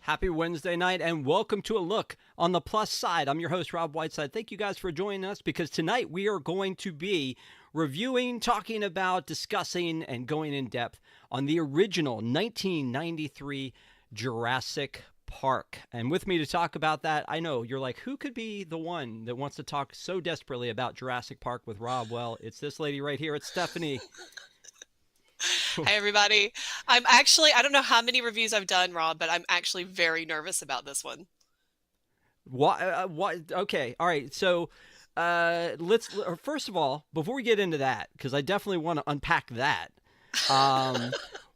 Happy Wednesday night and welcome to A Look on the Plus Side. I'm your host, Rob Whiteside. Thank you guys for joining us because tonight we are going to be reviewing, talking about, discussing, and going in depth on the original 1993 Jurassic Park. And with me to talk about that, I know you're like, who could be the one that wants to talk so desperately about Jurassic Park with Rob? Well, it's this lady right here. It's Stephanie. Hi, everybody. I don't know how many reviews I've done, Rob, but I'm actually very nervous about this one. What? Okay. All right. So, let's first of all, before we get into that, because I definitely want to unpack that. Um,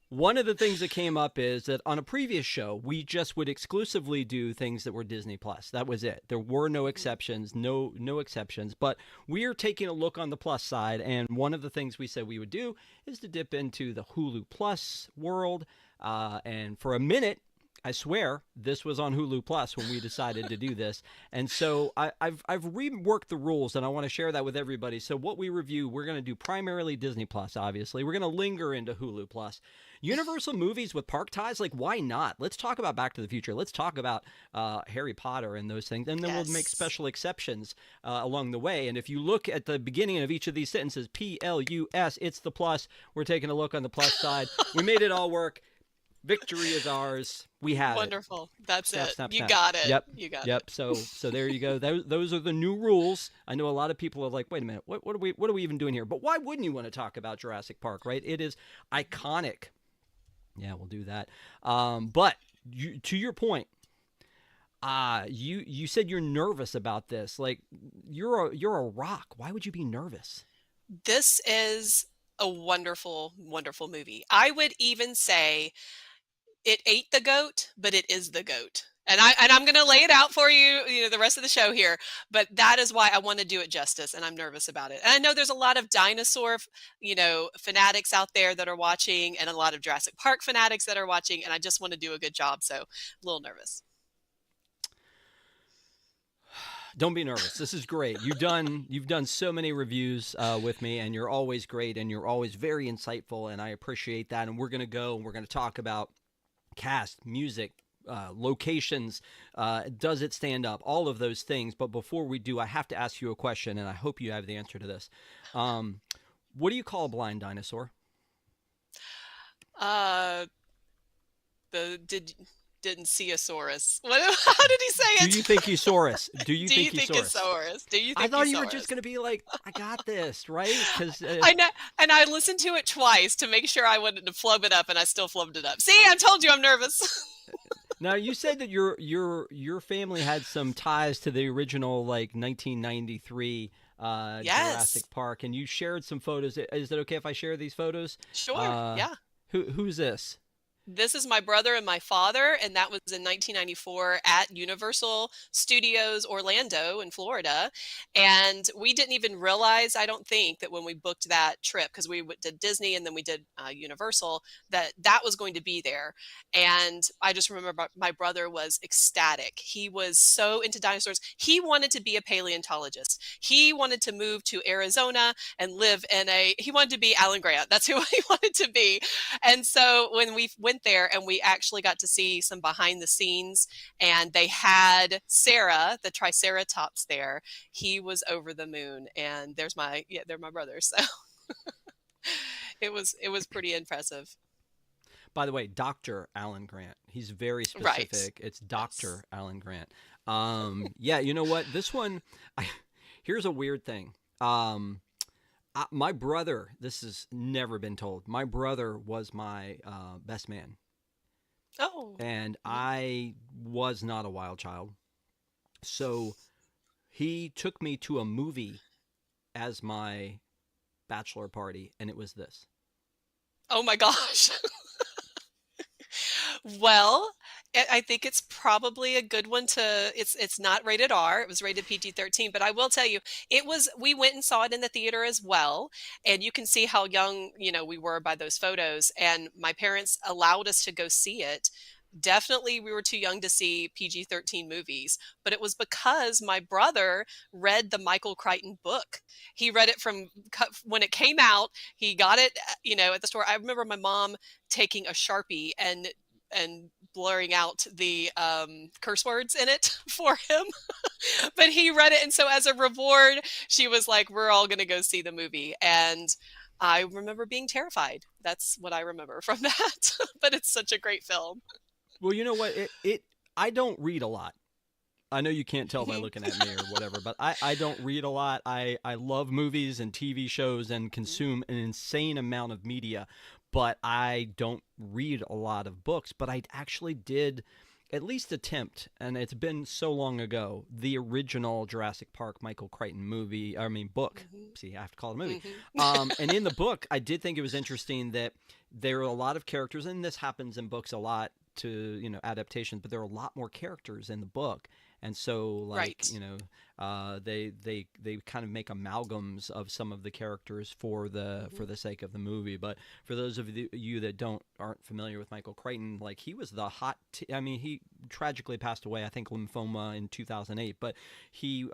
One of the things that came up is that on a previous show, we just would exclusively do things that were Disney Plus. That was it. There were no exceptions, no exceptions. But we are taking a look on the plus side, and one of the things we said we would do is to dip into the Hulu Plus world. And for a minute, I swear this was on Hulu Plus when we decided to do this, and so I've reworked the rules, and I want to share that with everybody. So what we review, we're going to do primarily Disney Plus. Obviously, we're going to linger into Hulu Plus. Universal movies with park ties, like why not? Let's talk about Back to the Future. Let's talk about Harry Potter and those things, and then we'll make Yes. special exceptions along the way. And if you look at the beginning of each of these sentences, Plus, it's the plus. We're taking a look on the plus side. We made it all work. Victory is ours. We have it. Wonderful. That's Snap, it. snap, You snap. got it. Yep. You got it. Yep. So there you go. Those are the new rules. I know a lot of people are like, wait a minute, what are we even doing here? But why wouldn't you want to talk about Jurassic Park, right? It is iconic. Yeah, we'll do that. But to your point, you said you're nervous about this. Like you're a rock. Why would you be nervous? This is a wonderful, wonderful movie. I would even say it ate the goat, but it is the goat. And I'm going to lay it out for you, the rest of the show here. But that is why I want to do it justice, and I'm nervous about it. And I know there's a lot of dinosaur, fanatics out there that are watching, and a lot of Jurassic Park fanatics that are watching. And I just want to do a good job, so a little nervous. Don't be nervous. This is great. You've done so many reviews with me, and you're always great, and you're always very insightful, and I appreciate that. And we're gonna talk about cast, music, locations. Does it stand up? All of those things. But before we do, I have to ask you a question, and I hope you have the answer to this. What do you call a blind dinosaur? Uh, the didn't see a saurus. What? How did he say Do it? you think Usaurus? Do you Do think you think it's Usaurus? saurus? Do you I think thought you were just saurus? gonna be like, I got this, right? Because I know, and I listened to it twice to make sure I wouldn't have flubbed it up, and I still flubbed it up. See, I told you I'm nervous. now you said that your family had some ties to the original like 1993 Yes, Jurassic Park, and you shared some photos. Is it okay if I share these photos? sure. Uh, Yeah. who's this? This is my brother and my father, and that was in 1994 at Universal Studios Orlando in Florida. And we didn't even realize, I don't think, that when we booked that trip, because did Disney and then we did Universal, that that was going to be there. And I just remember my brother was ecstatic. He was so into dinosaurs. He wanted to be a paleontologist. He wanted to move to Arizona and he wanted to be Alan Grant. That's who he wanted to be. And so when we went there and we actually got to see some behind the scenes, and they had Sarah, the Triceratops there, he was over the moon. And they're my brothers. So it was pretty impressive. By the way, Dr. Alan Grant. He's very Right. specific. It's Yes. Dr. Alan Grant. Yeah, you know what? This one, here's a weird thing. My brother, this has never been told. My brother was my best man, Oh. and Mhm. I was not a wild child. So he took me to a movie as my bachelor party, and it was this. Oh my gosh. Well, I think it's probably a good one to it's not rated R. It was rated PG-13, but I will tell you, we went and saw it in the theater as well, and you can see how young, we were by those photos, and my parents allowed us to go see it. Definitely we were too young to see PG-13 movies, but it was because my brother read the Michael Crichton book. He read it when it came out. He got it, at the store. I remember my mom taking a Sharpie and blurring out the curse words in it for him. But he read it, and so as a reward, she was like, "We're all going to go see the movie." And I remember being terrified. That's what I remember from that. But it's such a great film. Well, you know what? I don't read a lot. I know you can't tell by Mhm. looking at me or whatever, but I don't read a lot. I love movies and TV shows and consume an insane amount of media, but I don't read a lot of books. But I actually did at least attempt, and it's been so long ago, the original Jurassic Park Michael Crichton movie, I mean book. Mhm. See, I have to call it a movie. Mhm. And in the book, I did think it was interesting that there are a lot of characters, and this happens in books a lot to, adaptations, but there are a lot more characters in the book. And so, like, Right. they kind of make amalgams of some of the characters for Mhm. the sake of the movie. But for those of you that aren't familiar with Michael Crichton, like he was the I mean, he tragically passed away, I think, lymphoma in 2008. But he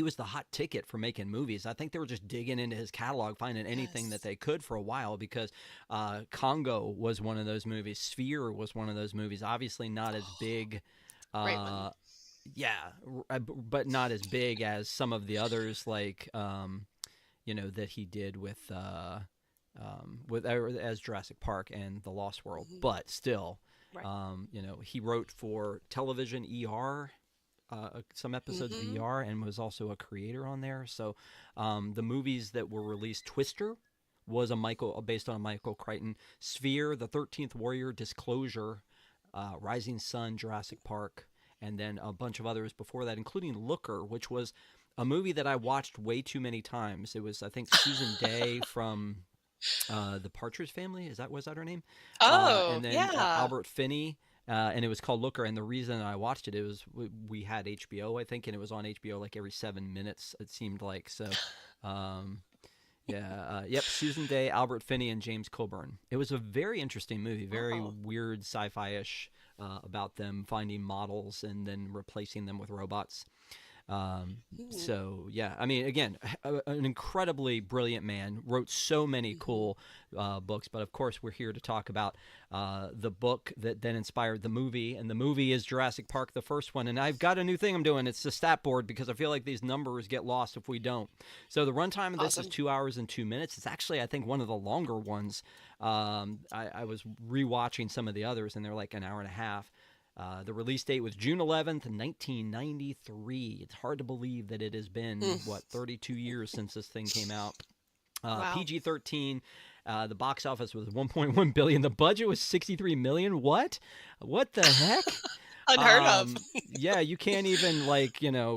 was the hot ticket for making movies. I think they were just digging into his catalog, finding anything that Yes. they could for a while because Congo was one of those movies. Sphere was one of those movies. Obviously, not as big. Great one. Uh, yeah, but not as big as some of the others, like that he did with as Jurassic Park and The Lost World. Mhm. But still, Right. he wrote for television ER. Some episodes of Mhm. ER and was also a creator on there. So the movies that were released, Twister was based on a Michael Crichton. Sphere, The 13th Warrior, Disclosure, Rising Sun, Jurassic Park, and then a bunch of others before that, including Looker, which was a movie that I watched way too many times. It was, I think, Susan Day from the Partridge Family. Was that her name? Oh, And then yeah. Albert Finney. And it was called Looker, and the reason I watched it, was we had HBO, I think, and it was on HBO like every 7 minutes, it seemed like. So, um, yeah, yep, Susan Day, Albert Finney, and James Coburn. It was a very interesting movie, very Oh. weird sci-fi-ish, about them finding models and then replacing them with robots. Mhm. So yeah, I mean, again, an incredibly brilliant man, wrote so many Mhm. cool books. But of course, we're here to talk about the book that then inspired the movie, and the movie is Jurassic Park, the first one. And I've got a new thing I'm doing. It's the stat board because I feel like these numbers get lost if we don't. So the runtime of this is Awesome. 2 hours and 2 minutes. It's actually, I think, one of the longer ones. I was rewatching some of the others, and they're like an hour and a half. The release date was June 11th, 1993. It's hard to believe that it has been, Mm. 32 years since this thing came out. Wow. PG-13. The box office was 1.1 billion. The budget was 63 million. What? What the heck? Unheard of. Yeah, you can't even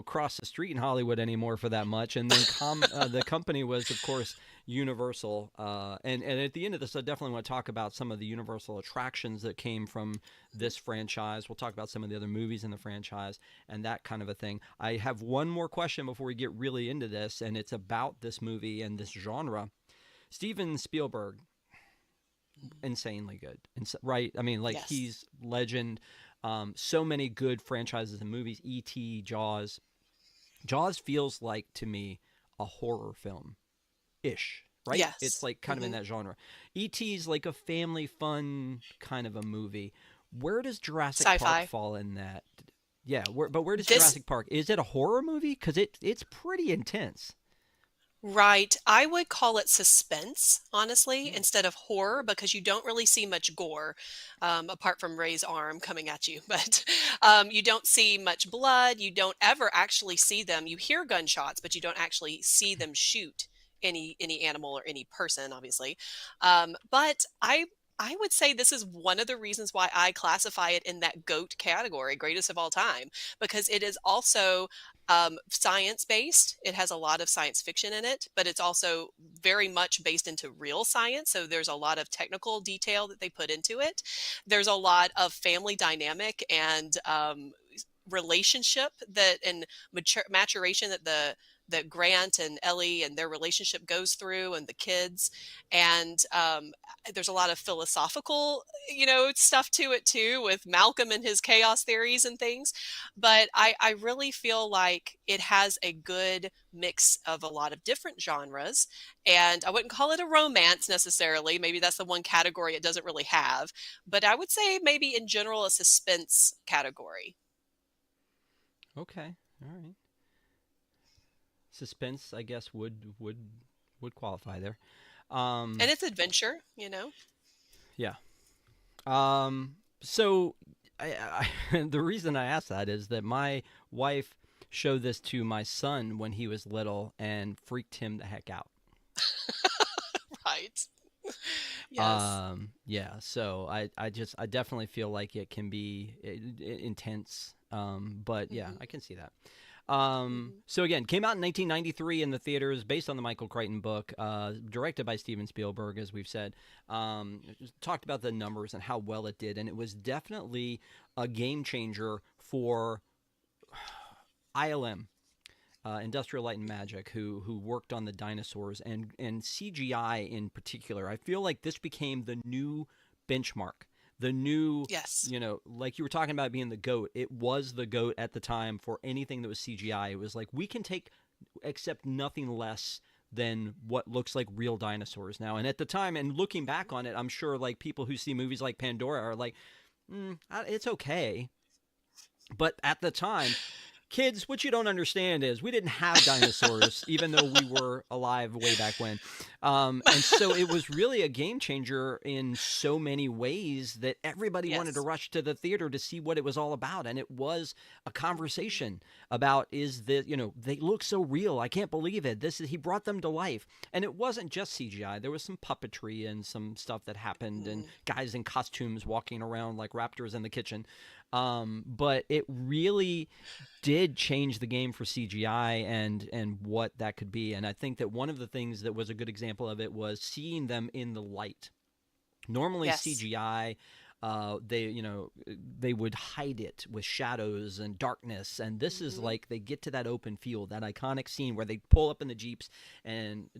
cross the street in Hollywood anymore for that much. And then the company was, of course, Universal. And at the end of this, I definitely want to talk about some of the Universal attractions that came from this franchise. We'll talk about some of the other movies in the franchise and that kind of a thing. I have one more question before we get really into this, and it's about this movie and this genre. Steven Spielberg, insanely good. Right? I mean, like, Yes. he's legend. So many good franchises and movies. E.T., Jaws. Jaws feels like to me a horror film ish, right? It's Yes. like kind of in Hmm. that genre. E.T.'s like a family fun kind of a movie. Where does Jurassic Park Sci-fi. fall in that? Yeah, but where does This Jurassic Park? Is it a horror movie? Because it's pretty intense. Right. I would call it suspense, honestly, Hmm. instead of horror, because you don't really see much gore, apart from Ray's arm coming at you. But you don't see much blood. You don't ever actually see them. You hear gunshots, but you don't actually see them shoot any animal or any person, obviously. But I would say this is one of the reasons why I classify it in that GOAT category, greatest of all time, because it is also science based. It has a lot of science fiction in it, but it's also very much based into real science. So there's a lot of technical detail that they put into it. There's a lot of family dynamic and relationship that and maturation that the that Grant and Ellie and their relationship goes through, and the kids. And there's a lot of philosophical, stuff to it too, with Malcolm and his chaos theories and things. But I really feel like it has a good mix of a lot of different genres. And I wouldn't call it a romance necessarily. Maybe that's the one category it doesn't really have. But I would say maybe in general a suspense category. Okay. All right. Suspense, I guess, would qualify there. And it's adventure. Yeah. So the reason I asked that is that my wife showed this to my son when he was little and freaked him the heck out. Right. Yes. Yeah. So I definitely feel like it can be intense. But yeah, Hmm. I can see that. Hmm. So again, came out in 1993 in the theaters, based on the Michael Crichton book, directed by Steven Spielberg, as we've said. Talked about the numbers and how well it did, and it was definitely a game changer for ILM, Industrial Light and Magic, who worked on the dinosaurs and CGI in particular. I feel like this became the new benchmark, the new, Yes. like you were talking about being the goat. It was the goat at the time for anything that was CGI. It was like we can accept nothing less than what looks like real dinosaurs now. And at the time, and looking back on it, I'm sure like people who see movies like Pandora are like, it's okay. But at the time, kids, what you don't understand is we didn't have dinosaurs, even though we were alive way back when. And so it was really a game changer in so many ways that everybody wanted to Yes. rush to the theater to see what it was all about. And it was a conversation about, is this, they look so real. I can't believe it. He brought them to life. And it wasn't just CGI. There was some puppetry and some stuff that happened, and Mm. guys in costumes walking around like raptors in the kitchen. But it really did change the game for CGI and what that could be. And I think that one of the things that was a good example of it was seeing them in the light. Normally Yes. CGI, they would hide it with shadows and darkness, and this is Hmm. like they get to that open field, that iconic scene where they pull up in the jeeps, and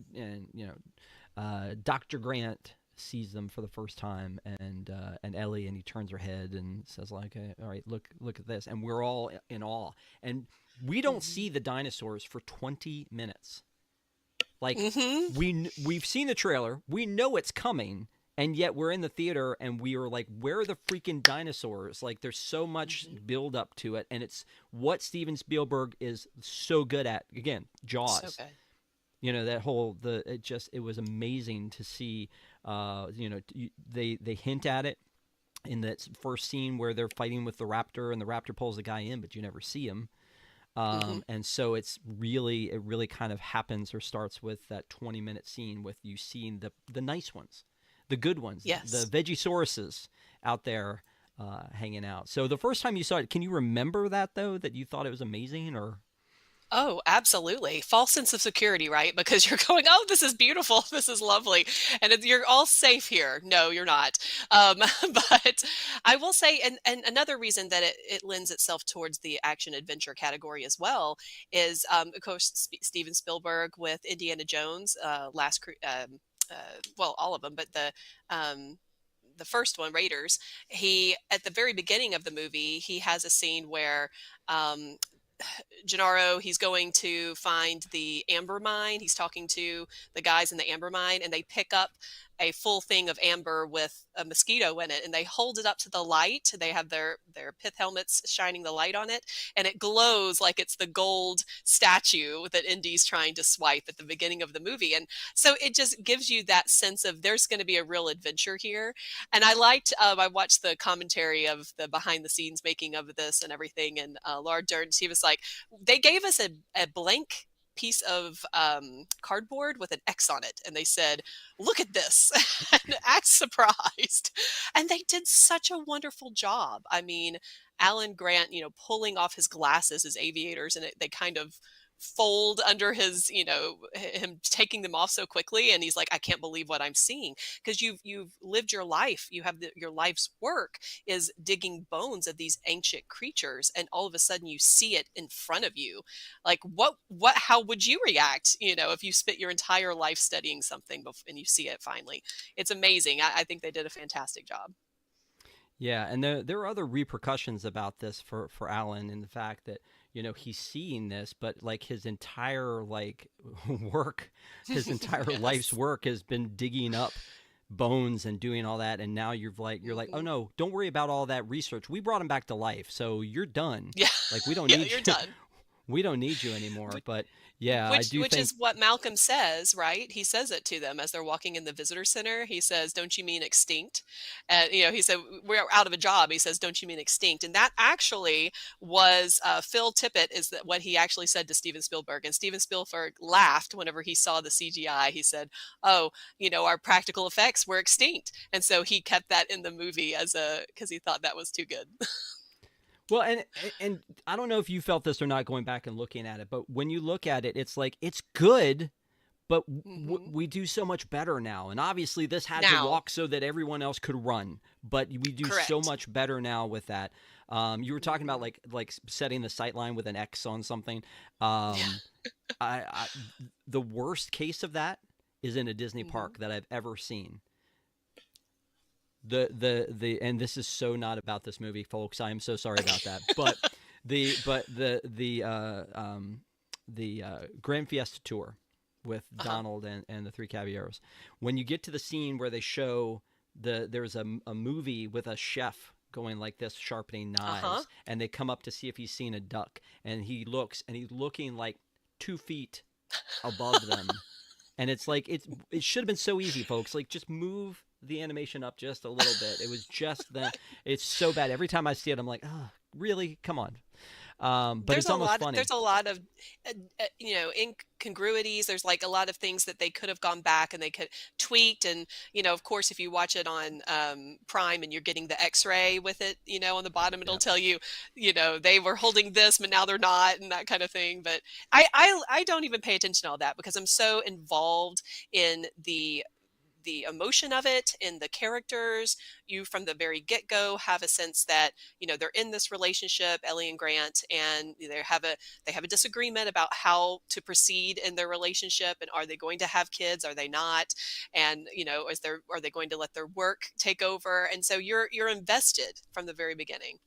Dr. Grant sees them for the first time, and Ellie, and he turns her head and says like, all right, look at this, and we're all in awe, and we don't Hmm. see the dinosaurs for 20 minutes. Like Hmm. we've seen the trailer, we know it's coming, and yet we're in the theater and we are like, where are the freaking dinosaurs? Like there's so much Hmm. build up to it, and it's what Steven Spielberg is so good at. Again, So Jaws. good. That whole it was amazing to see. They hint at it in that first scene where they're fighting with the raptor, and the raptor pulls the guy in, but you never see him. Hmm. And so it really kind of happens or starts with that 20-minute scene with you seeing the nice ones, the good ones, the Yes. Vegisauruses out there hanging out. So the first time you saw it, can you remember that though? That you thought it was amazing, or Oh, absolutely. False sense of security, right? Because you're going, oh, this is beautiful. This is lovely. And you're all safe here. No, you're not. Um, but I will say, and another reason that it lends itself towards the action adventure category as well is, of course, Steven Spielberg with Indiana Jones, well, all of them, but the first one, Raiders, he at the very beginning of the movie, he has a scene where um, Gennaro, he's going to find the amber mine. He's talking to the guys in the amber mine, and they pick up a full thing of amber with a mosquito in it, and they hold it up to the light. They have their pith helmets shining the light on it, and it glows like it's the gold statue that Indy's trying to swipe at the beginning of the movie. And so it just gives you that sense of there's going to be a real adventure here. And I watched the commentary of the behind the scenes making of this and everything. And Laura Dern, she was like, they gave us a blank piece of cardboard with an X on it. And they said, look at this and act surprised. And they did such a wonderful job. I mean, Alan Grant, pulling off his glasses as aviators, and they kind of fold under his, him taking them off so quickly. And he's like, I can't believe what I'm seeing. Because you've lived your life. You have your life's work is digging bones of these ancient creatures. And all of a sudden you see it in front of you. Like how would you react, if you spent your entire life studying something and you see it finally? It's amazing. I think they did a fantastic job. Yeah, and there are other repercussions about this for Alan in the fact that he's seeing this, but like his entire work, his entire Yes. life's work has been digging up bones and doing all that, and now you're like, oh no, don't worry about all that research. We brought him back to life, so you're done. Yeah. Like we don't Yeah, need you're you. done. We don't need you anymore. But yeah, I do Which think is what Malcolm says, right? He says it to them as they're walking in the visitor center. He says, "Don't you mean extinct?" And he said, "We're out of a job." He says, "Don't you mean extinct?" And that actually was Phil Tippett is that what he actually said to Steven Spielberg. And Steven Spielberg laughed whenever he saw the CGI. He said, "Oh, our practical effects were extinct," and so he kept that in the movie because he thought that was too good. Well, and I don't know if you felt this or not going back and looking at it, but when you look at it, it's like it's good, but we do so much better now. And obviously, this had to walk so that everyone else could run, but we do so much better now with that. You were talking about like setting the sight line with an X on something. The worst case of that is in a Disney park that I've ever seen. And this is so not about this movie, folks. I am so sorry about that. But the Grand Fiesta Tour with Donald and the Three Caballeros. When you get to the scene where they show there's a movie with a chef going like this, sharpening knives, and they come up to see if he's seen a duck, and he looks, and he's looking like 2 feet above them, and it's like it should have been so easy, folks. Like just move the animation up just a little bit. It was just that it's so bad. Every time I see it, I'm like, oh, really? Come on. But it's almost funny. There's a lot of, incongruities. There's like a lot of things that they could have gone back and they could tweaked. And, of course, if you watch it on Prime and you're getting the X-ray with it, on the bottom, it'll tell you, they were holding this, but now they're not, and that kind of thing. But I don't even pay attention to all that because I'm so involved in the emotion of it, in the characters. You from the very get-go have a sense that they're in this relationship, Ellie and Grant, and they have a disagreement about how to proceed in their relationship, and are they going to have kids, are they not, and are they going to let their work take over? And so you're invested from the very beginning.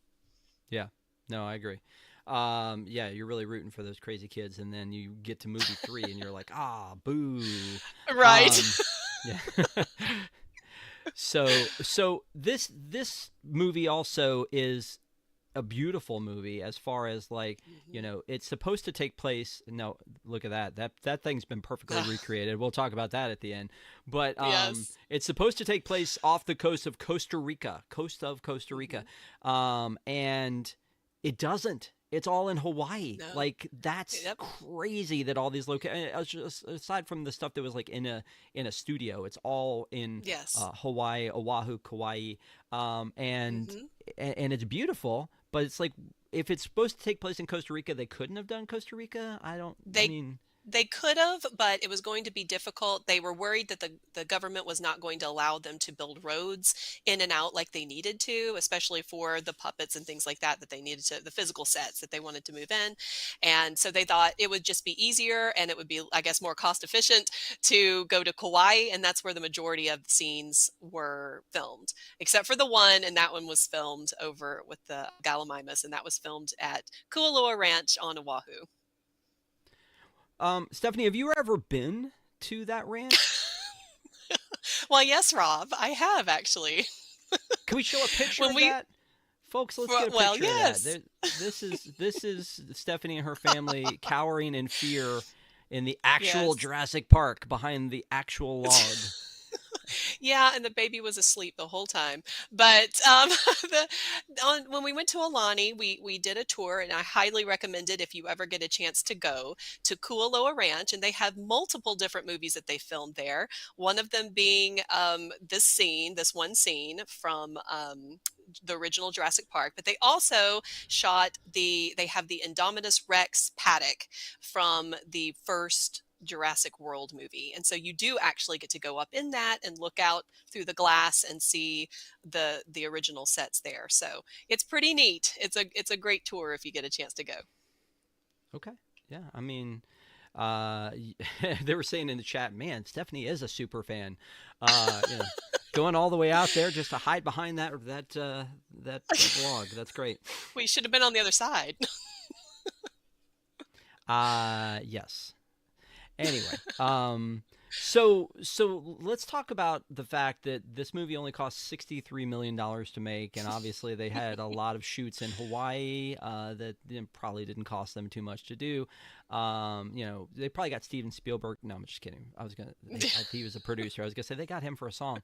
Yeah, no, I agree. Yeah, you're really rooting for those crazy kids, and then you get to movie 3 and you're like, boo. Right. Yeah. So this movie also is a beautiful movie as far as it's supposed to take place. No, look at that thing's been perfectly recreated. We'll talk about that at the end. But Yes. It's supposed to take place off the coast of Costa Rica. And it doesn't. It's all in Hawaii. No. Like that's crazy that all these locations, aside from the stuff that was like in a studio, it's all in Hawaii, Oahu, Kauai, and it's beautiful. But it's like if it's supposed to take place in Costa Rica, they couldn't have done Costa Rica. They could have, but it was going to be difficult. They were worried that the government was not going to allow them to build roads in and out like they needed to, especially for the puppets and things like that they needed to, the physical sets that they wanted to move in. And so they thought it would just be easier and it would be, I guess, more cost efficient to go to Kauai. And that's where the majority of the scenes were filmed, except for the one. And that one was filmed over with the Gallimimus, and that was filmed at Kualoa Ranch on Oahu. Stephanie, have you ever been to that ranch? Well, yes, Rob, I have actually. Can we show a picture of that? Folks, let's get a picture of that. This is Stephanie and her family cowering in fear in the actual Jurassic Park behind the actual log. Yeah, and the baby was asleep the whole time. But the when we went to Alani, we did a tour, and I highly recommend it if you ever get a chance to go to Kualoa Ranch. And they have multiple different movies that they filmed there. One of them being this one scene from the original Jurassic Park. But they also they have the Indominus Rex paddock from the first Jurassic World movie. And so you do actually get to go up in that and look out through the glass and see the original sets there. So it's pretty neat. It's a great tour if you get a chance to go. Okay. Yeah. I mean, they were saying in the chat, man, Stephanie is a super fan. You know, going all the way out there just to hide behind that vlog. That's great. We should have been on the other side. Yes. Anyway, so let's talk about the fact that this movie only cost $63 million to make, and obviously they had a lot of shoots in Hawaii that probably didn't cost them too much to do. You know, they probably got Steven Spielberg. No, I'm just kidding. He was a producer. I was gonna say they got him for a song.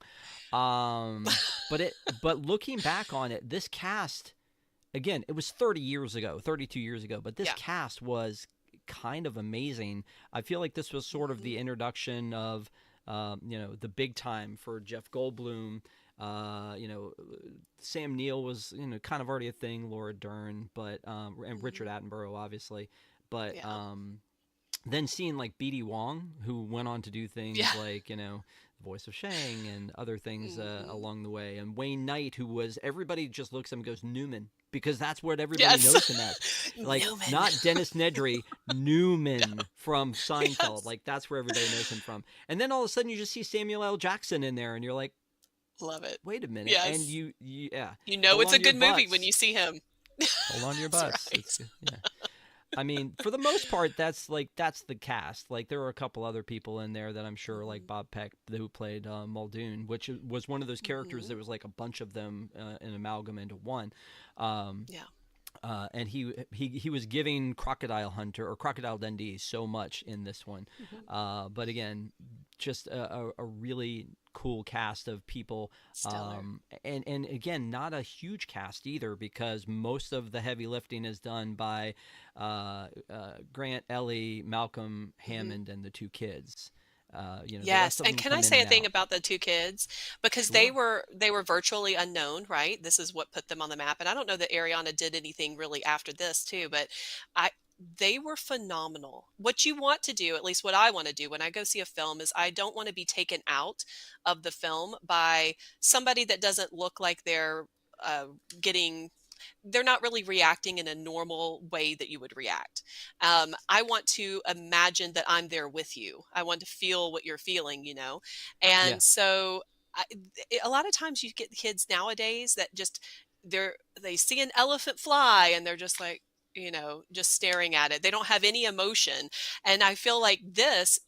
But looking back on it, this cast, again, it was 32 years ago, but this cast was kind of amazing. I feel like this was sort of the introduction of you know, the big time for Jeff Goldblum. You know, Sam Neill was, you know, kind of already a thing, Laura Dern, but and Richard Attenborough obviously, but then seeing like B.D. Wong, who went on to do things like, you know, Voice of Shang and other things along the way, and Wayne Knight, who was, everybody just looks at him and goes Newman, because that's what everybody knows him as. Like, Newman. Not Dennis Nedry, Newman from Seinfeld. Like, that's where everybody knows him from. And then all of a sudden you just see Samuel L. Jackson in there, and you're like, love it. Wait a minute. Yes. And you know it's a good movie when you see him. Hold on to your butts. Right. Yeah. I mean, for the most part, that's the cast. Like, there were a couple other people in there that I'm sure, like Bob Peck, who played Muldoon, which was one of those characters that was like a bunch of them an amalgam into one. And he was giving Crocodile Hunter or Crocodile Dundee so much in this one. But again, just a really cool cast of people. And again, not a huge cast either, because most of the heavy lifting is done by Grant, Ellie, Malcolm, Hammond, and the two kids. You know, yes, and can I say a thing about the two kids? Because they were virtually unknown, right? This is what put them on the map. And I don't know that Ariana did anything really after this too, but they were phenomenal. What you want to do, at least what I want to do when I go see a film, is I don't want to be taken out of the film by somebody that doesn't look like they're not really reacting in a normal way that you would react. I want to imagine that I'm there with you. I want to feel what you're feeling, you know? And so a lot of times you get kids nowadays that just, they see an elephant fly and they're just like, you know, just staring at it. They don't have any emotion. And I feel like that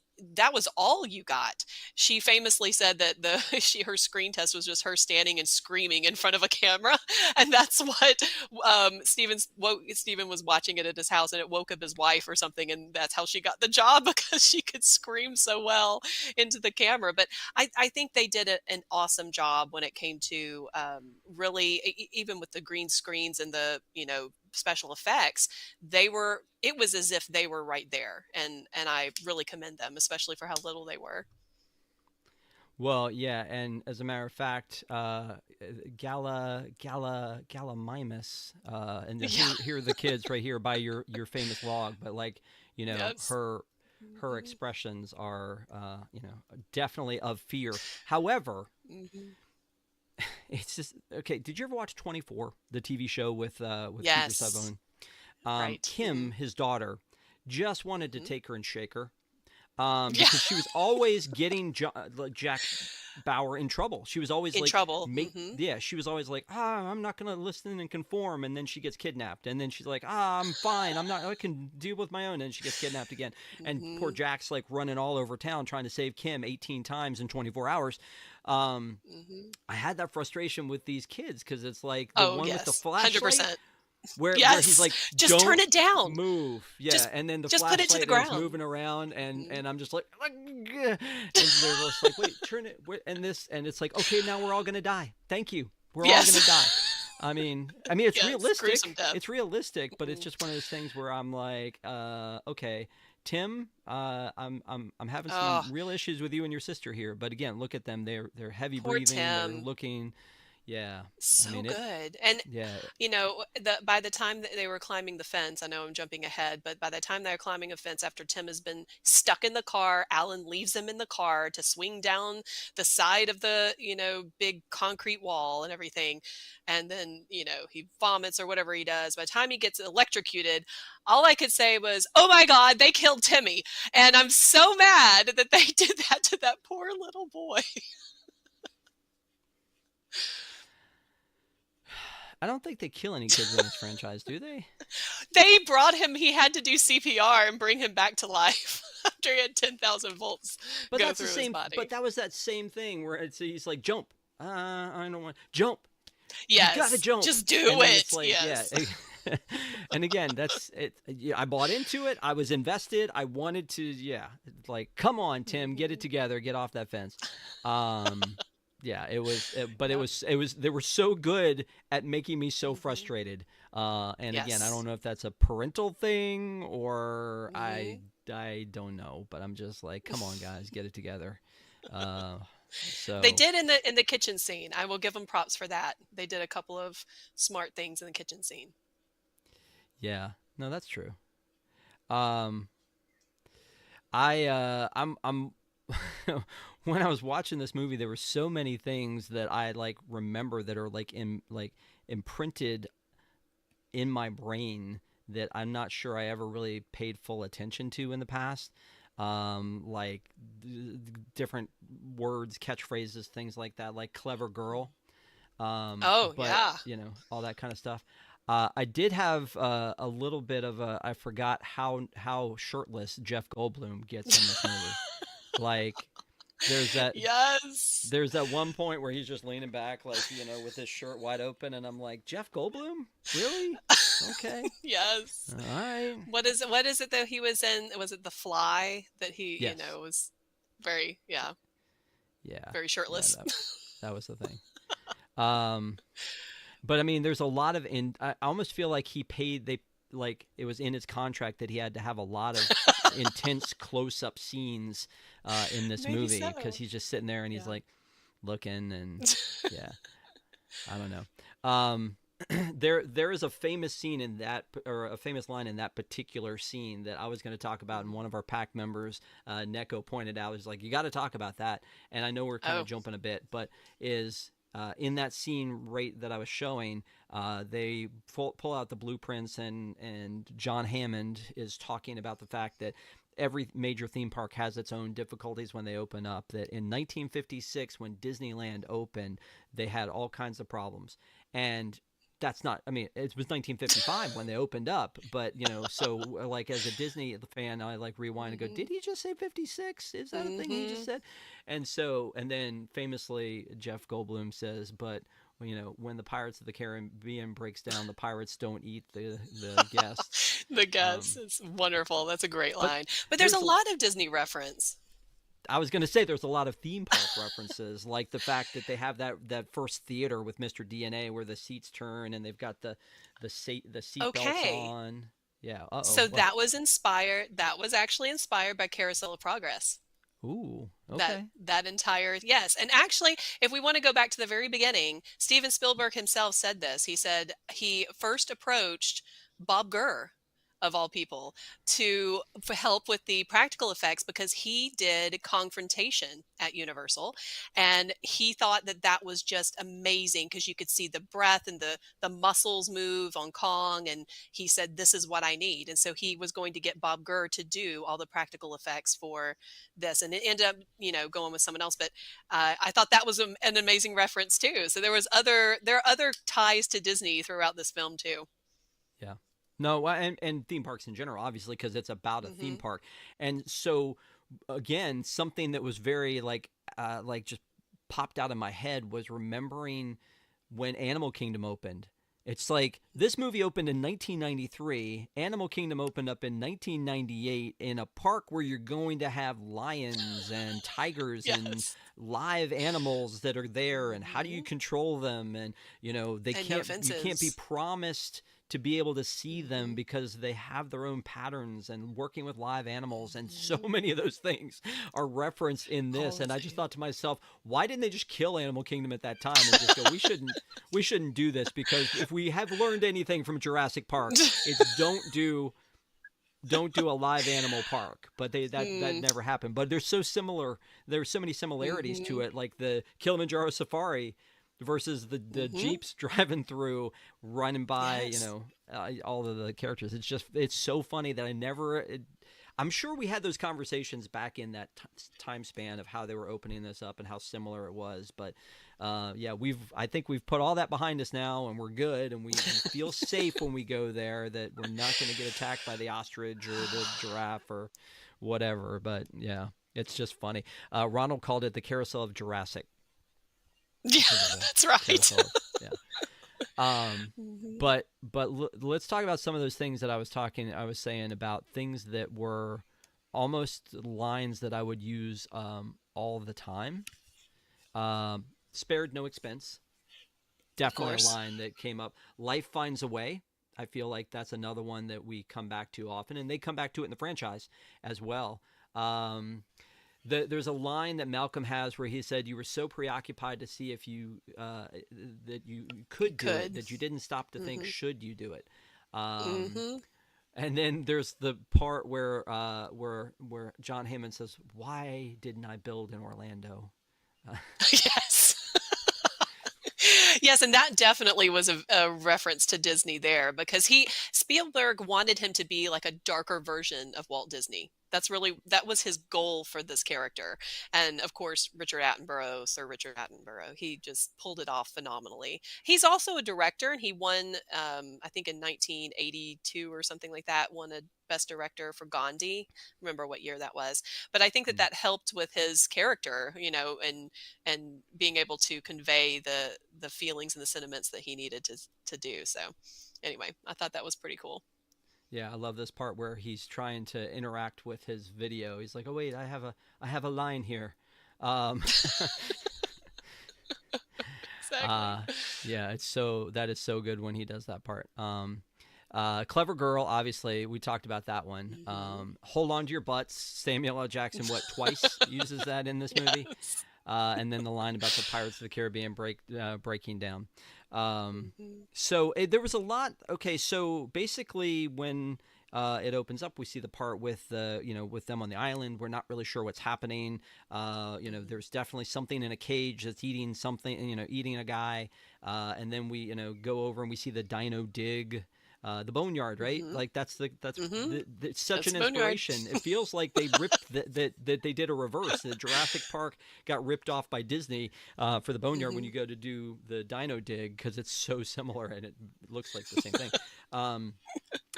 was all you got. She famously said that her screen test was just her standing and screaming in front of a camera, and that's what Steven was watching it at his house, and it woke up his wife or something, and that's how she got the job, because she could scream so well into the camera. But I think they did an awesome job when it came to really, even with the green screens and the, you know, special effects. It was as if they were right there, and I really commend them, especially for how little they were. Well, yeah, and as a matter of fact, Gallimimus, and here are the kids right here by your famous log, but like, you know, her expressions are you know, definitely of fear. However, it's just, okay, did you ever watch 24, the TV show with Peter Savone? Right. Kim, his daughter, just wanted to take her and shake her. Because she was always getting Jack Bauer in trouble. She was always in trouble. Yeah, she was always like, I'm not going to listen and conform. And then she gets kidnapped. And then she's like, I'm fine. I can deal with my own. And she gets kidnapped again. And poor Jack's like running all over town trying to save Kim 18 times in 24 hours. I had that frustration with these kids, because it's like the one with the flashlight. 100%. where he's Yes. like, Just don't turn it down. move. Yeah. Just And then the just put it to the flashlight and it's ground. moving around Mhm. and I'm just like, and they're just like, wait, turn it. And this, and it's like, okay, now we're all going to die. Thank you. We're all going to die. Yes. I mean, it's Yes. Gruesome realistic. death. It's realistic, but it's Mhm. just one of those things where I'm like, okay, Tim, I'm having some Oh, real issues with you and your sister here. But again, look at them. They're heavy poor breathing. They're Tim. looking, yeah. I So mean it. good. And Yeah. by the time that they were climbing the fence, I know I'm jumping ahead, but by the time they're climbing a fence after Tim has been stuck in the car, Alan leaves him in the car to swing down the side of the, big concrete wall and everything. And then, he vomits or whatever he does. By the time he gets electrocuted, all I could say was, "Oh my God, they killed Timmy." And I'm so mad that they did that to that poor little boy. I don't think they kill any kids in this franchise, do they? They brought him, he had to do CPR and bring him back to life after he had 10,000 volts But go that's the through his same. But body. that was that same thing where he's like, jump. I don't want jump. You gotta Yes, jump. just do And then it's it. like, yeah. Yes. And again, that's it. Yeah, I bought into it. I was invested. I wanted to. Yeah, like, come on, Tim, get it Mhm. together. Get off that fence. Um, yeah, but Yep. it was. They were so good at making me so Mhm. frustrated. And again, I don't Yes. know if that's a parental thing or Mhm. I don't know, but I'm just like, come on, guys, get it together. Uh, They so did in the kitchen scene. I will give them props for that. They did a couple of smart things in the kitchen scene. yeah, no, that's true. Um, I'm when I was watching this movie, there were so many things that I like remember that are like imprinted in my brain that I'm not sure I ever really paid full attention to in the past. Like different words, catchphrases, things like that, like clever girl. Oh, But yeah. all that kind of stuff. I did have a little bit of a. I forgot how shirtless Jeff Goldblum gets in this movie. Like there's that Yes. there's that one point where he's just leaning back, like with his shirt wide open, and I'm like, Jeff Goldblum, really? Okay, Yes. all right, What is it that he was in? Was it The Fly that he, yes, was very, yeah, yeah, very yeah. shirtless? That was the thing. Um, But I mean, there's a lot of in. I almost feel like he paid. They like it was in his contract that he had to have a lot of intense close-up scenes in this Maybe movie because so. he's just sitting there and he's Yeah. like looking and yeah, I don't know. There is a famous scene in that or a famous line in that particular scene that I was going to talk about, and Mhm. one of our pack members, Neko, pointed out is like you got to talk about that. And I know we're kind of Oh. jumping a bit, but is in that scene right that I was showing, they pull out the blueprints and John Hammond is talking about the fact that every major theme park has its own difficulties when they open up. That in 1956, when Disneyland opened, they had all kinds of problems, and that's not. I mean, it was 1955 when they opened up, but so like as a Disney fan, I like rewind and go, Mhm. "Did he just say 56? Is that a thing he just Mhm. said?" And then famously, Jeff Goldblum says, "But when the Pirates of the Caribbean breaks down, the pirates don't eat the guests." The guess. Um, It's wonderful. That's a great but line. But there's a there's a lot of Disney reference. I was going to say there's a lot of theme park references, like the fact that they have that first theater with Mr. DNA where the seats turn and they've got the seat belts Okay. on. Yeah. Uh oh. So What? that was actually inspired by Carousel of Progress. Ooh. That Okay. that entire, yes. And actually, if we want to go back to the very beginning, Steven Spielberg himself said this. He said he first approached Bob Gurr, of all people, to for help with the practical effects because he did Confrontation at Universal, and he thought that that was just amazing because you could see the breath and the muscles move on Kong, and he said this is what I need, and so he was going to get Bob Gurr to do all the practical effects for this, and it ended up going with someone else, but I thought that was an amazing reference too. So there are other ties to Disney throughout this film too. Yeah. No, and theme parks in general, obviously, because it's about a theme Hmm. park, and so again, something that was very like just popped out of my head was remembering when Animal Kingdom opened It's like this movie opened in 1993. Animal Kingdom opened up in 1998 in a park where you're going to have lions and tigers and Yes. live animals that are there. And how do you Hmm. control them? And they And no you can't be fences. promised to be able to see them Hmm. because they have their own patterns and working with live animals, and so Hmm. many of those things are referenced in All this. the And I just time. thought to myself, why didn't they just kill Animal Kingdom at that time and just go, we shouldn't do this, because if we have learned anything from Jurassic Park, it's don't do a live animal park. But that Mm. never happened. But they're so similar. There's so many similarities to Hmm. it, like the Kilimanjaro Safari versus the Hmm. jeeps driving through, running by, Yes. all of the characters. It's so funny that I'm sure we had those conversations back in that time span of how they were opening this up and how similar it was. But yeah, I think we've put all that behind us now, and we're good, and we feel safe when we go there, that we're not going to get attacked by the ostrich or the giraffe or whatever. But yeah, it's just funny. Ronald called it the Carousel of Jurassic Yeah, because of the that's right. carousel. Yeah. Um, Hmm. but let's talk about some of those things that I was saying about things that were almost lines that I would use all the time. Spared no expense. Of Definitely a course. line that came up. Life finds a way. I feel like that's another one that we come back to often, and they come back to it in the franchise as well. Um, there's a line that Malcolm has where he said, "You were so preoccupied to see if you that you You could do it, could. that you didn't stop to think, Hmm. should you do it." Um, Hmm. and then there's the part where John Hammond says, "Why didn't I build in Orlando?" Uh, Yes. Yes, and that definitely was a reference to Disney there, because he Spielberg wanted him to be like a darker version of Walt Disney. That was his goal for this character. And of course, Sir Richard Attenborough, he just pulled it off phenomenally. He's also a director, and he won, I think in 1982 or something like that, won a Best Director for Gandhi. Remember what year that was? But I think that that helped with his character, and being able to convey the feelings and the sentiments that he needed to do. So anyway, I thought that was pretty cool. yeah, I love this part where he's trying to interact with his video. He's like, "Oh wait, I have a line here." Um, Exactly. uh, yeah, that is so good when he does that part. Clever Girl, obviously, we talked about that one. Hmm. Hold on to your butts. Samuel L. Jackson, what, twice uses that in this movie? Yes. And then the line about the Pirates of the Caribbean breaking down. Um, Hmm. there was a lot. Okay, so basically, when it opens up, we see the part with with them on the island. We're not really sure what's happening. Hmm. There's definitely something in a cage that's eating something. Eating a guy. And then we go over and we see the dino dig. The boneyard, right? Hmm. Like Hmm. it's such That's an the boneyard. inspiration. It feels like they ripped that they did a reverse. The Jurassic Park got ripped off by Disney for the boneyard when Hmm. you go to do the dino dig, because it's so similar and it looks like the same thing. Um,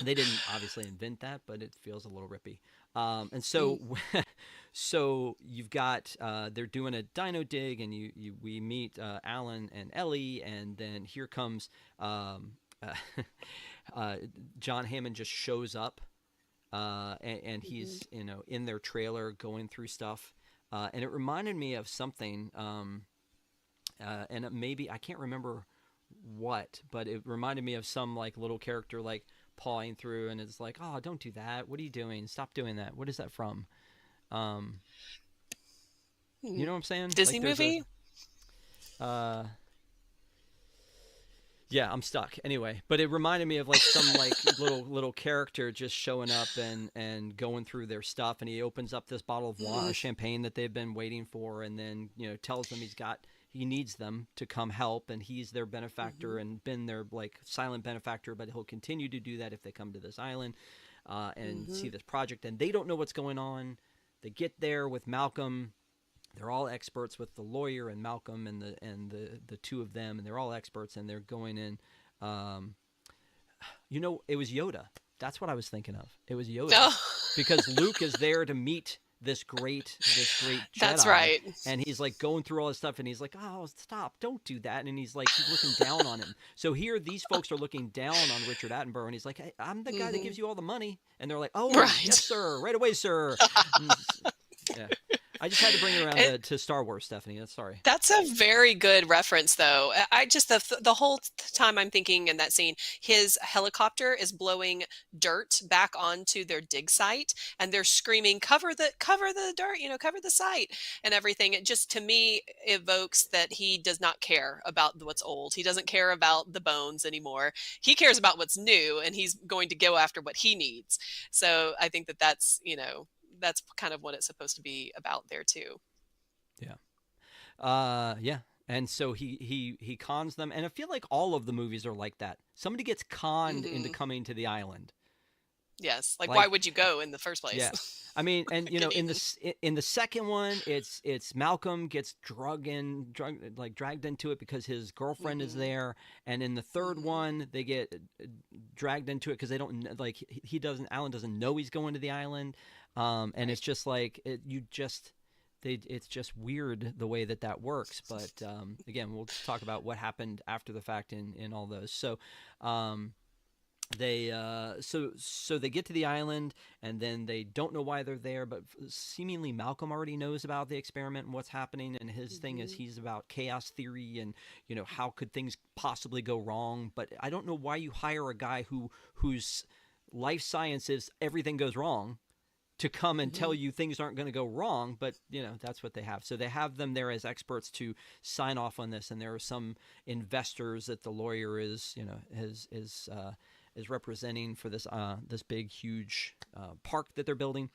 they didn't obviously invent that, but it feels a little rippy. And Mm. so, so you've got they're doing a dino dig, and we meet Alan and Ellie, and then here comes uh, uh, John Hammond just shows up, and Hmm. he's in their trailer going through stuff, and it reminded me of something, and maybe I can't remember what, but it reminded me of some like little character like pawing through, and it's like, oh, don't do that. What are you doing? Stop doing that. What is that from? Um, you Hmm. know what I'm saying? Disney Like there's a movie? uh, yeah, I'm stuck. Anyway, but it reminded me of like some like little character just showing up and going through their stuff, and he opens up this bottle of Mm. champagne that they've been waiting for, and then tells them he needs them to come help, and he's their benefactor Hmm. and been their like silent benefactor, but he'll continue to do that if they come to this island and see Hmm. this project, and they don't know what's going on. They get there with Malcolm. They're all experts with the lawyer and Malcolm and the two of them, and they're all experts, and they're going in. Um, it was Yoda. That's what I was thinking of. It was Yoda Oh. because Luke is there to meet this great That's Jedi, right. and he's like going through all this stuff, and he's like, oh, stop, don't do that, and he's looking down on him. So here these folks are looking down on Richard Attenborough, and he's like, hey, I'm the guy that gives you all the money, and they're like, oh yes Right. sir, right away sir. Yeah, I just had to bring it around And to Star Wars, Stephanie. That's sorry. that's a very good reference, though. I just the whole time I'm thinking in that scene, his helicopter is blowing dirt back onto their dig site, and they're screaming, cover the dirt, cover the site," and everything. It just to me evokes that he does not care about what's old. He doesn't care about the bones anymore. He cares about what's new, and he's going to go after what he needs. So I think that that's kind of what it's supposed to be about there too. Yeah. Yeah. And so he cons them, and I feel like all of the movies are like that. Somebody gets conned into Hmm. coming to the island. Yes. Like, why Like, would you go in the first place? yeah. I mean, and Get eaten. in the second one, it's Malcolm gets dragged into it because his girlfriend is Hmm. there, and in the third Hmm. one, they get dragged into it because they don't like he doesn't Alan doesn't know he's going to the island, and Right. it's just like it's just weird the way that works. But again, we'll talk about what happened after the fact in all those. So. They so they get to the island, and then they don't know why they're there, but seemingly Malcolm already knows about the experiment and what's happening, and his thing is Hmm. he's about chaos theory and how could things possibly go wrong. But I don't know why you hire a guy whose life science is everything goes wrong to come and tell Hmm. you things aren't going to go wrong. But that's what they have. So they have them there as experts to sign off on this, and there are some investors that the lawyer is representing for this big huge park that they're building.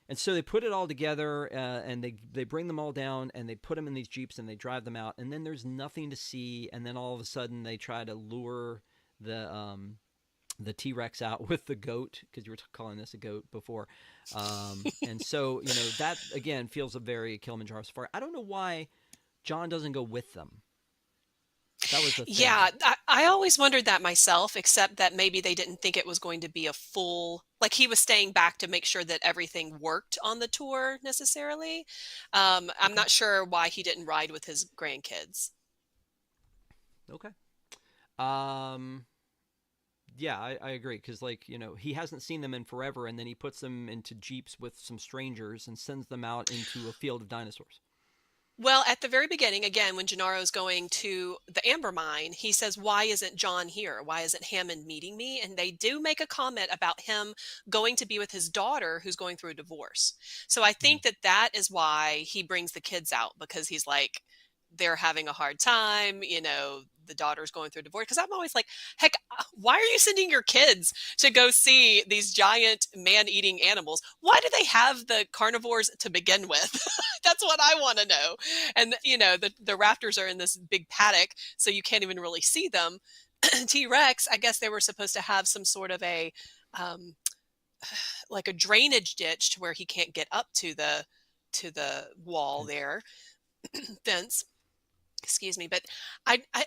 And so they put it all together, and they bring them all down, and they put them in these jeeps, and they drive them out, and then there's nothing to see, and then all of a sudden they try to lure the T-Rex out with the goat, because you were calling this a goat before, and so that again feels a very Kilimanjaro safari. I don't know why John doesn't go with them. That was the thing. Yeah, I always wondered that myself, except that maybe they didn't think it was going to be a full, like he was staying back to make sure that everything worked on the tour necessarily. I'm Okay. not sure why he didn't ride with his grandkids. Okay. Um, yeah, I agree because he hasn't seen them in forever, and then he puts them into jeeps with some strangers and sends them out into a field of dinosaurs. Well, at the very beginning, again, when Gennaro's going to the amber mine, he says, "Why isn't John here? Why isn't Hammond meeting me?" And they do make a comment about him going to be with his daughter who's going through a divorce. So I Mhm. think that that is why he brings the kids out, because he's like, they're having a hard time, the daughter's going through a divorce. Because I'm always like, heck, why are you sending your kids to go see these giant man-eating animals? Why do they have the carnivores to begin with? That's what I want to know. And the raptors are in this big paddock, so you can't even really see them. T-Rex, I guess they were supposed to have some sort of a um, like a drainage ditch to where he can't get up to the wall Fence. there, fence. Excuse me, but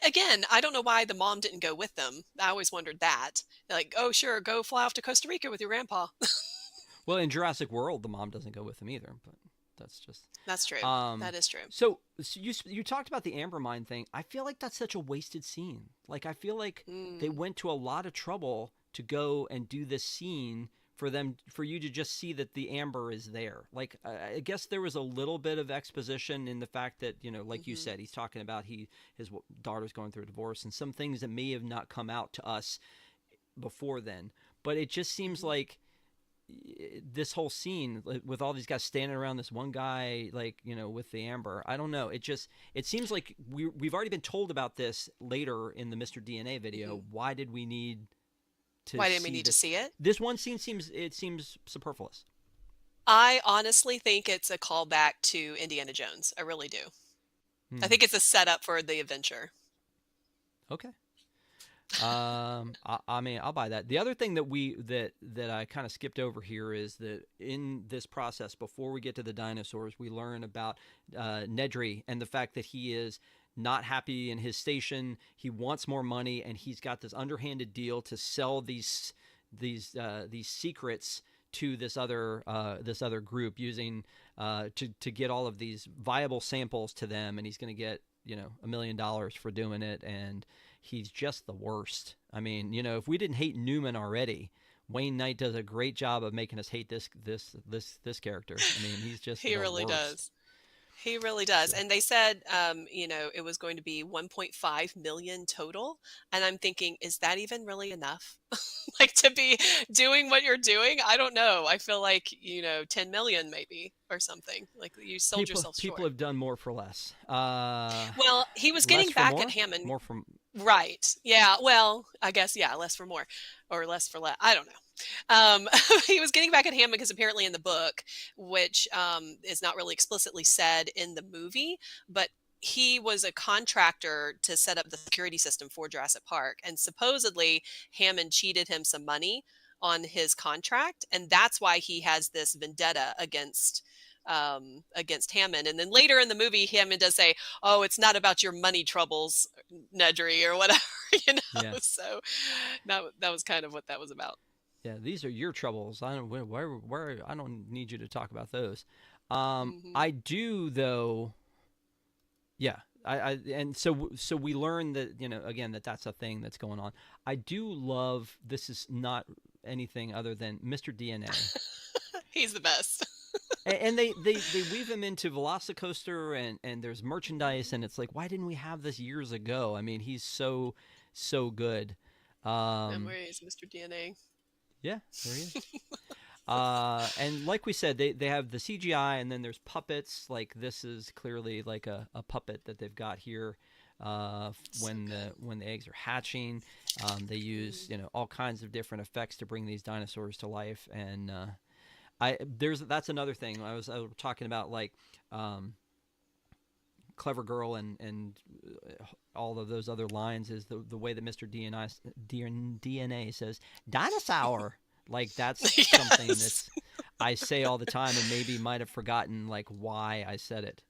again, I don't know why the mom didn't go with them. I always wondered that. Like, oh sure, go fly off to Costa Rica with your grandpa. Well, in Jurassic World, the mom doesn't go with them either, but that's just. That's true. Um, That is true. so you talked about the amber mine thing. I feel like that's such a wasted scene. Like I feel like they Mm, went to a lot of trouble to go and do this scene for you to just see that the amber is there. Like I guess there was a little bit of exposition in the fact that like you hmm. said, he's talking about his daughter's going through a divorce and some things that may have not come out to us before then. But it just seems Hmm. like this whole scene with all these guys standing around this one guy with the amber, I don't know, it seems like we've already been told about this later in the Mr. DNA Hmm. video. Why did we need to Why didn't we see need to this? see it? This one scene seems superfluous. I honestly think it's a callback to Indiana Jones. I really do. I Hmm. think it's a setup for the adventure. Okay. I mean, I'll buy that. The other thing that I kind of skipped over here is that in this process, before we get to the dinosaurs, we learn about Nedry and the fact that he is not happy in his station. He wants more money, and he's got this underhanded deal to sell these secrets to this other group using to get all of these viable samples to them, and he's going to get $1 million for doing it, and he's just the worst. I mean, if we didn't hate Newman already, Wayne Knight does a great job of making us hate this character. I mean, he's just He the really worst. does. He really does. So, And they said, it was going to be 1.5 million total. And I'm thinking, is that even really enough? Like to be doing what you're doing? I don't know. I feel like, 10 million maybe or something. Like you sold yourself people short. have done more for less. Well, he was Less getting for back at more, Hammond. more from. Right. Yeah. Well, I guess, yeah, less for more or less for less. I don't know. He was getting back at Hammond because apparently in the book, which is not really explicitly said in the movie, but he was a contractor to set up the security system for Jurassic Park. And supposedly Hammond cheated him some money on his contract. And that's why he has this vendetta against Hammond. And then later in the movie, Hammond does say, "Oh, it's not about your money troubles, Nedry," or whatever, Yeah. So that was kind of what that was about. Yeah, these are your troubles. I don't where I don't need you to talk about those. I do though. Yeah, and so we learn that again that's a thing that's going on. I do love this is not anything other than Mr. DNA. He's the best. And they weave him into Velocicoaster and there's merchandise, and it's like, why didn't we have this years ago? I mean, he's so good. Memories, Mr. DNA. Yeah, there he is. And like we said, they have the CGI, and then there's puppets. Like this is clearly like a puppet that they've got here. When the eggs are hatching, they use all kinds of different effects to bring these dinosaurs to life. And that's another thing I was talking about, like Clever Girl and all of those other lines is the way that Mr. DNA says dinosaur. Like that's Yes. something that's I say all the time, and maybe might have forgotten like why I said it.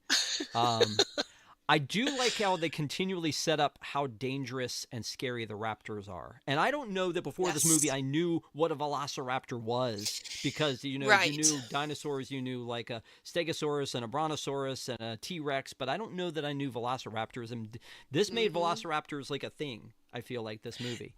I do like how they continually set up how dangerous and scary the raptors are. And I don't know that before this movie I knew what a velociraptor was, because Right. you knew dinosaurs, you knew like a stegosaurus and a brontosaurus and a T-Rex, but I don't know that I knew velociraptors, and this made velociraptors like a thing. I feel like this movie.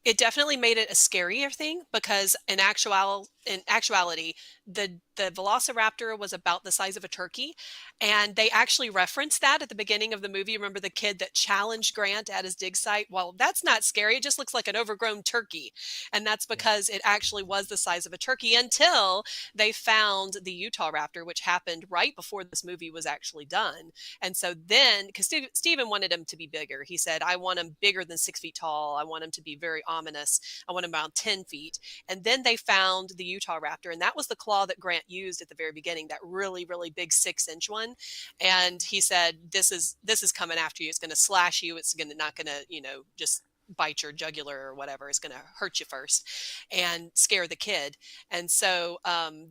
It definitely made it a scarier thing because in actuality, the Velociraptor was about the size of a turkey, and they actually referenced that at the beginning of the movie. Remember the kid that challenged Grant at his dig site? Well, that's not scary. It just looks like an overgrown turkey, and that's because it actually was the size of a turkey until they found the Utah Raptor, which happened right before this movie was actually done. And so then, because Steven wanted him to be bigger, he said, "I want him bigger than 6 feet tall. I want him to be very ominous. I want him around 10 feet. And then they found the Utah Raptor, and that was the claw that Grant used at the very beginning, that really, really big 6-inch one. And he said, this is coming after you. It's going to slash you. It's not going to, just bite your jugular or whatever. It's going to hurt you first and scare the kid." And so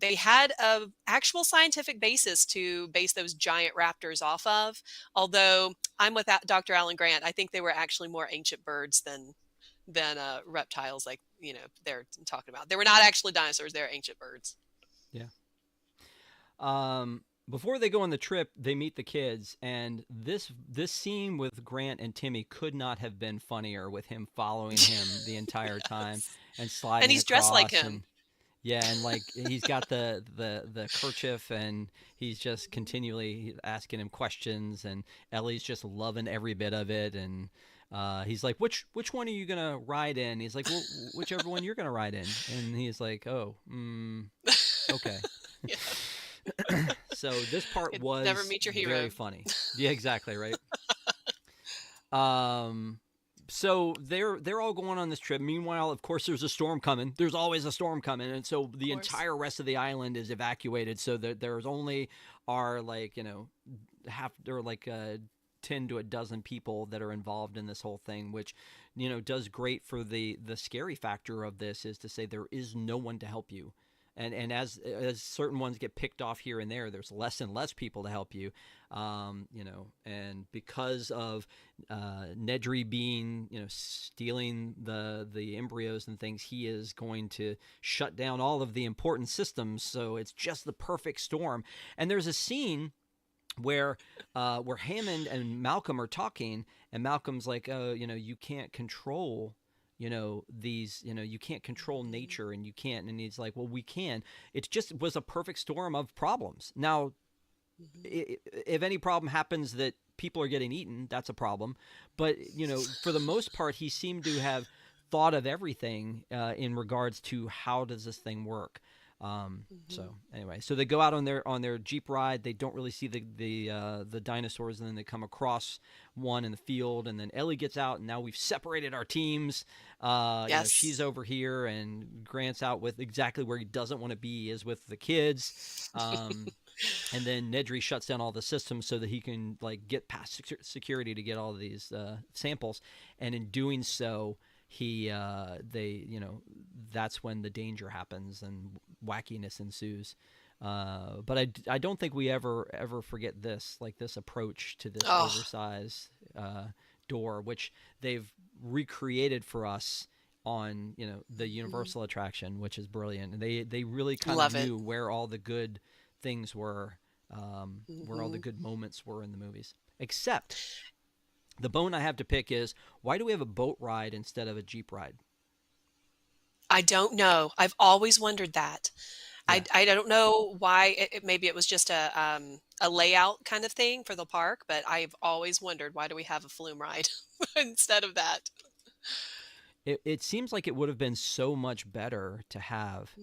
they had a actual scientific basis to base those giant raptors off of. Although I'm with Dr. Alan Grant. I think they were actually more ancient birds than reptiles, like they're talking about. They were not actually dinosaurs. They're ancient birds. Yeah. Before they go on the trip, they meet the kids, and this scene with Grant and Timmy could not have been funnier, with him following him the entire time and sliding. And he's dressed like him. And, yeah, and like he's got the kerchief, and he's just continually asking him questions, and Ellie's just loving every bit of it. And he's like, which one are you gonna ride in? He's like, well, whichever one you're gonna ride in. And he's like, oh, okay. Yeah. So this part was never meet your hero. Very funny. Yeah, exactly, right. So they're all going on this trip. Meanwhile, of course, there's a storm coming. There's always a storm coming, and so the entire rest of the island is evacuated. So that there's only are 10 to a dozen people that are involved in this whole thing, which does great for the scary factor of this, is to say there is no one to help you. and as certain ones get picked off here and there, there's less and less people to help you. You know, and because of Nedry being, you know, stealing the embryos and things, he is going to shut down all of the important systems. So it's just the perfect storm. And there's a scene where Hammond and Malcolm are talking, and Malcolm's like, "Oh, you know, you can't control, you know, these, you know, you can't control nature, and you can't." And he's like, "Well, we can." It just was a perfect storm of problems. Now, if any problem happens that people are getting eaten, that's a problem. But, you know, for the most part, he seemed to have thought of everything in regards to how does this thing work. So anyway, so they go out on their Jeep ride. They don't really see the dinosaurs, and then they come across one in the field, and then Ellie gets out, and now we've separated our teams. You know, she's over here, and Grant's out with exactly where he doesn't want to be, is with the kids. And then Nedry shuts down all the systems so that he can like get past security to get all of these samples, and in doing so, you know, that's when the danger happens and wackiness ensues. But I don't think we ever forget this approach to this oversized door, which they've recreated for us on, you know, the Universal attraction, which is brilliant. And they really kind of knew where all the good things were, where all the good moments were in the movies. Except the bone I have to pick is, why do we have a boat ride instead of a Jeep ride? I don't know. I've always wondered that. Yeah. I don't know why. Maybe it was just a layout kind of thing for the park, but I've always wondered, why do we have a flume ride instead of that? It seems like it would have been so much better to have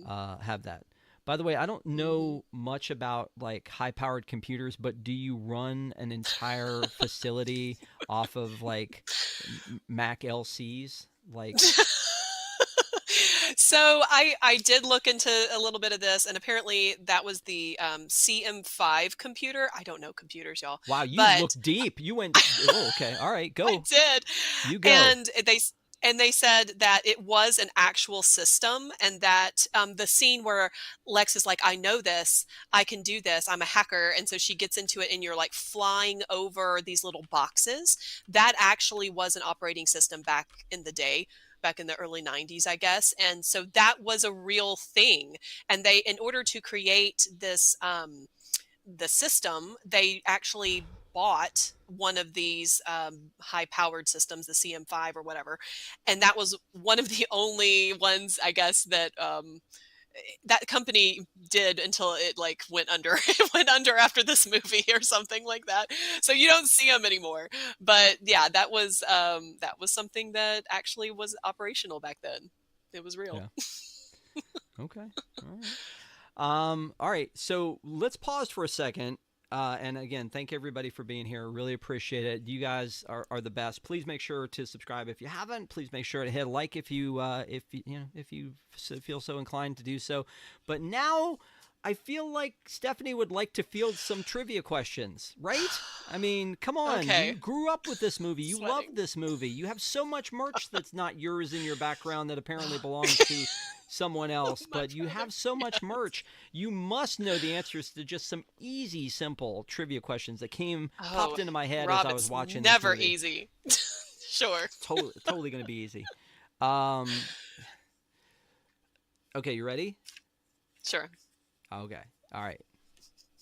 that. By the way, I don't know much about like high-powered computers, but do you run an entire facility off of like Mac LCs? Like, So I did look into a little bit of this, and apparently that was the CM5 computer. I don't know computers, y'all. wow, you But looked deep. You went, oh, okay, all right, I go. did. You go. And they said that it was an actual system, and that the scene where Lex is like, "I know this, I can do this, I'm a hacker," and so she gets into it, and you're like flying over these little boxes. That actually was an operating system back in the day, back in the early 90s, I guess. And so that was a real thing. And they, in order to create this, the system, they actually bought one of these high-powered systems, the CM5 or whatever, and that was one of the only ones, I guess, that that company did until it like went under. It went under after this movie or something like that. So you don't see them anymore. But yeah, that was something that actually was operational back then. It was real. Yeah. Okay. All right. All right. So let's pause for a second. And again, thank everybody for being here. Really appreciate it. You guys are the best. Please make sure to subscribe if you haven't. Please make sure to hit like if you feel so inclined to do so. But now I feel like Stephanie would like to field some trivia questions, right? I mean, come on. Okay. You grew up with this movie. You Sweating. love this movie. You have so much merch that's not yours in your background that apparently belongs to someone else, but you have so much merch. You must know the answers to just some easy, simple trivia questions that popped into my head Rob, as I was watching never this movie. easy. Sure. Totally going to be easy. Okay, you ready? Sure. Okay. All right.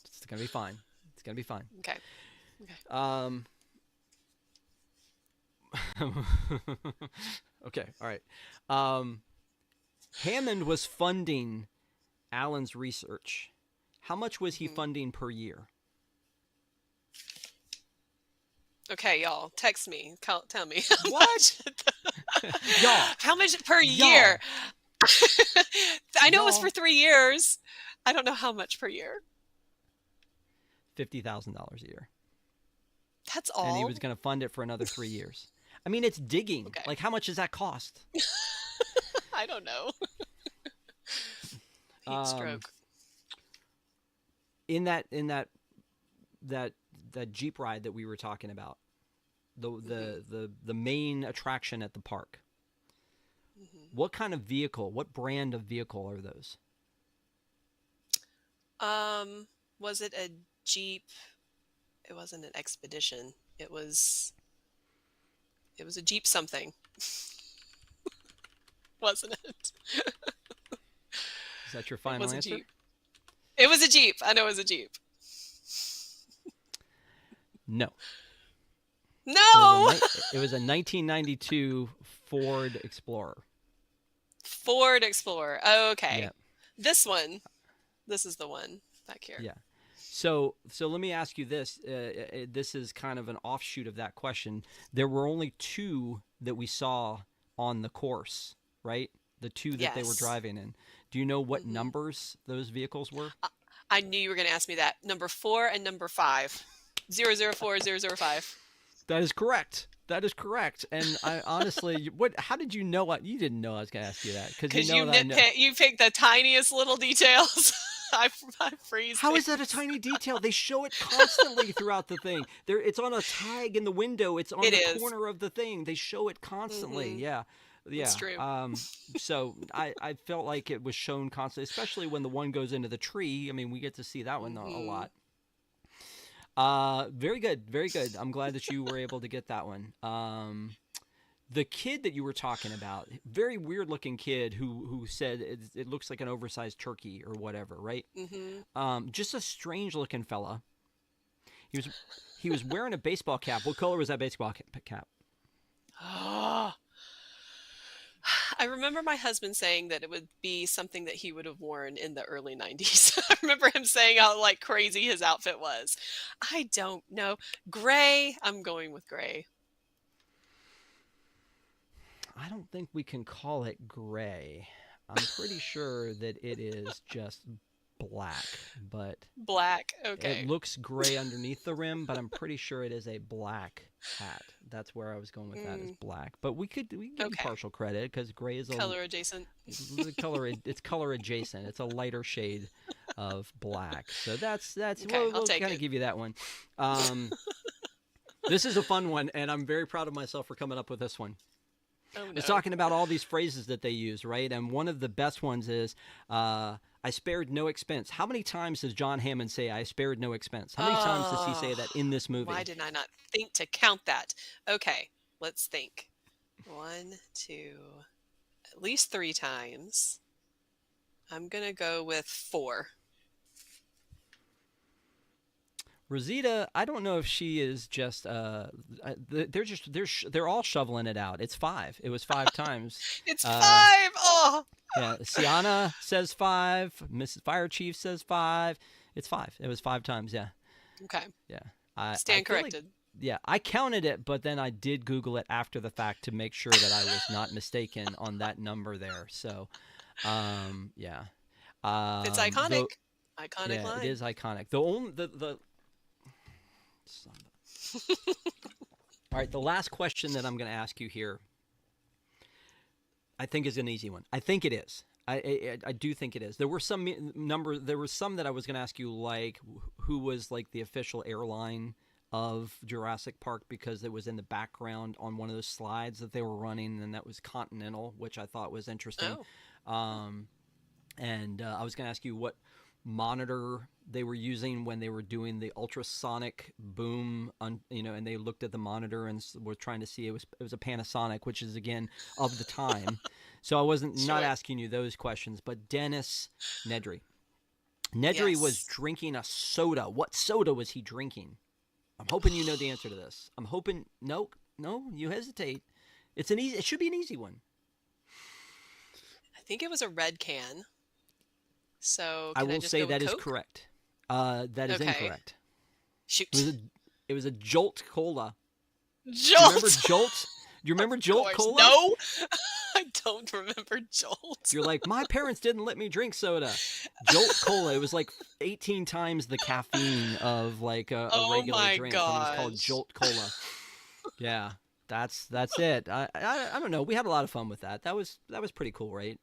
It's going to be fine. It's going to be fine. Okay. Okay. All right. Hammond was funding Alan's research. How much was he funding per year? Okay, y'all, text me. Tell me. What? Y'all. How much per year? I know it was for 3 years. I don't know how much per year. $50,000 a year. That's all? And he was going to fund it for another 3 years. I mean, it's digging. Okay. Like, how much does that cost? I don't know. Heat stroke. In that Jeep ride that we were talking about, the main attraction at the park. What kind of vehicle? What brand of vehicle are those? Um, was it a Jeep? It wasn't an Expedition. It was a Jeep something, wasn't it? Is that your It final was a answer? Jeep. It was a Jeep. I know it was a Jeep. No. No! It was a 1992 Ford Explorer. Ford Explorer. Oh, okay. Yeah. This one. This is the one back here. Yeah. So let me ask you this. This is kind of an offshoot of that question. There were only two that we saw on the course, right? The two that they were Yes. driving in. Do you know what hmm numbers those vehicles were? I knew you were going to ask me that. Number 4 and number 5. 004, 005. That is correct. That is correct. And I honestly, how did you know what? You didn't know I was going to ask you that because Because you you know that I know. nitpick, you pick the tiniest little details. I freeze. How is that a tiny detail? They show it constantly throughout the thing. It's on a tag in the window. It's on It the is. corner of the thing. They show it constantly. Mhm. Yeah. Yeah. It's true. So I felt like it was shown constantly, especially when the one goes into the tree. I mean, we get to see that one a Mhm. lot. Very good. Very good. I'm glad that you were able to get that one. The kid that you were talking about, very weird looking kid who said it looks like an oversized turkey or whatever, right? Mhm. Just a strange looking fella. He was wearing a baseball cap. What color was that baseball cap? Oh. I remember my husband saying that it would be something that he would have worn in the early 90s. I remember him saying how like crazy his outfit was. I don't know. Gray. I'm going with gray. I don't think we can call it gray. I'm pretty sure that it is just black, but Black. it Okay. looks gray underneath the rim, but I'm pretty sure it is a black hat. That's where I was going with that, is black. But we could give you Okay. partial credit because gray is Color adjacent. the color. It's color adjacent. It's a lighter shade of black. So that's Okay, I'll we'll take kind of it. give you that one. This is a fun one, and I'm very proud of myself for coming up with this one. Oh I was no. talking about all these phrases that they use, right? And one of the best ones is, I spared no expense. How many times does John Hammond say, I spared no expense? How many times does he say that in this movie? Why did I not think to count that? Okay, let's think. 1, 2, at least 3 times. I'm gonna go with 4. Rosita, I don't know if she is just, they're all shoveling it out. It's 5. It was 5 times. It's Uh, 5. Oh. yeah, Sienna says 5. Mrs. Fire Chief says 5. It's 5. It was 5 times. Yeah. Okay. Yeah. I Stand feel like, corrected. yeah, I counted it, but then I did Google it after the fact to make sure that I was not mistaken on that number there. So, yeah. It's iconic. Iconic Yeah, it line. is iconic. The only the All right, the last question that I'm going to ask you here, I think is an easy one. I think it is. I do think it is. There were some that I was going to ask you, like who was like the official airline of Jurassic Park, because it was in the background on one of those slides that they were running, and that was Continental, which I thought was interesting. Oh. And I was going to ask you what monitor they were using when they were doing the ultrasonic boom, and they looked at the monitor and were trying to see. It was a Panasonic, which is again of the time. So I wasn't not Sure. asking you those questions, but Dennis Nedry. Nedry was Yes. drinking a soda. What soda was he drinking? I'm hoping you know the answer to this. I'm hoping. No, you hesitate. It should be an easy one. I think it was a red can. So I can I will just say go with that is Coke? correct. That is Okay. incorrect. Shoot. It was a Jolt Cola. Jolt. You remember Jolt? You remember Of Jolt course. Cola? No. I don't remember Jolt. You're like, my parents didn't let me drink soda. Jolt Cola. It was like 18 times the caffeine of like a Oh regular my drink, and it was called gosh. Jolt Cola. Yeah, that's it. I don't know. We had a lot of fun with that. That was pretty cool, right?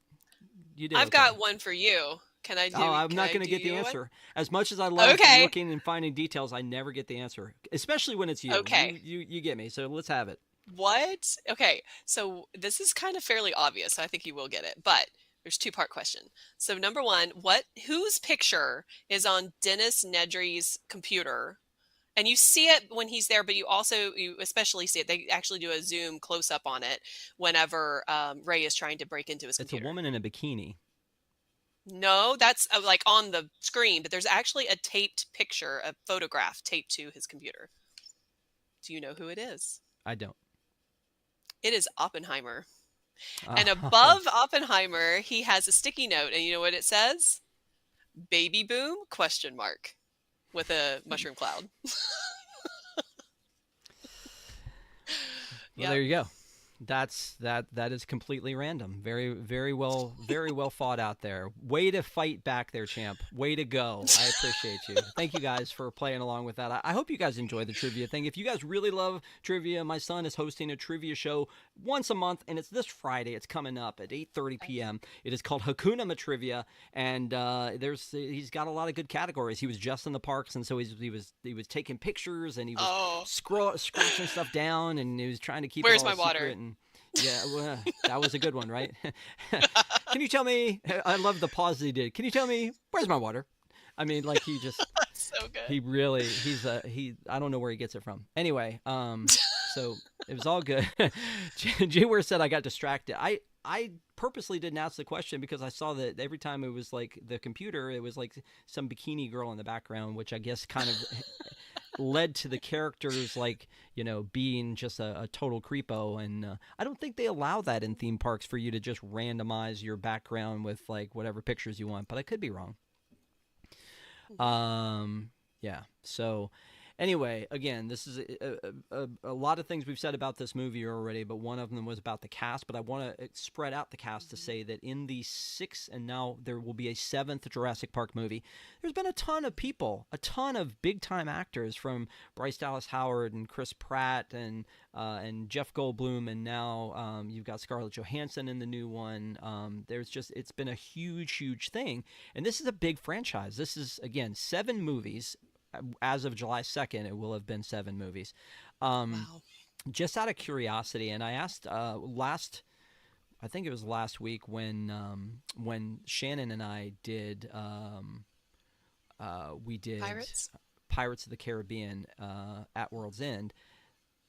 You did I've okay. got one for you. Can I do? Oh, I'm can not I going to do get the you one? answer. As much as I love Okay. looking and finding details, I never get the answer, especially when it's you. Okay. You get me. So let's have it. What? Okay. So this is kind of fairly obvious. So I think you will get it. But There's two-part question. So number one, whose picture is on Dennis Nedry's computer? And you see it when he's there, but you especially see it. They actually do a zoom close up on it whenever Ray is trying to break into his It's a computer. woman in a bikini. No, that's like on the screen, but there's actually a taped picture, a photograph taped to his computer. Do you know who it is? I don't. It is Oppenheimer. And Oh, above Oppenheimer, he has a sticky note, and you know what it says? Baby boom question mark with a mushroom cloud. well, Yep. there you go. That is completely random. Very well thought out there. Way to fight back there, champ. Way to go. I appreciate you. Thank you guys for playing along with that. I hope you guys enjoy the trivia thing. If you guys really love trivia, my son is hosting a trivia show once a month, and it's this Friday. It's coming up at 8:30 p.m. It is called Hakuna Matrivia, and he's got a lot of good categories. He was just in the parks, and so he was taking pictures, and he was Oh, scratching stuff down, and he was trying to keep it where's all my a secret. water? And yeah, well, that was a good one, right? Can you tell me? I love the pause that he did. Can you tell me where's my water? I mean, like So good. he really he I don't know where he gets it from. Anyway, so it was all good. Jware said I got distracted. I purposely didn't ask the question because I saw that every time it was like the computer, it was like some bikini girl in the background, which I guess kind of led to the characters like being just a total creepo. And I don't think they allow that in theme parks for you to just randomize your background with like whatever pictures you want, but I could be wrong. Yeah. So, anyway, again, this is a lot of things we've said about this movie already, but one of them was about the cast. But I want to spread out the cast to say that in the sixth, and now there will be a seventh Jurassic Park movie, there's been a ton of people, a ton of big time actors from Bryce Dallas Howard and Chris Pratt and Jeff Goldblum, and now you've got Scarlett Johansson in the new one. It's been a huge thing, and this is a big franchise. This is again 7 movies. As of July 2nd, it will have been 7 movies. Wow. Just out of curiosity, and I asked I think it was last week when Shannon and I did we did Pirates? Pirates of the Caribbean at World's End.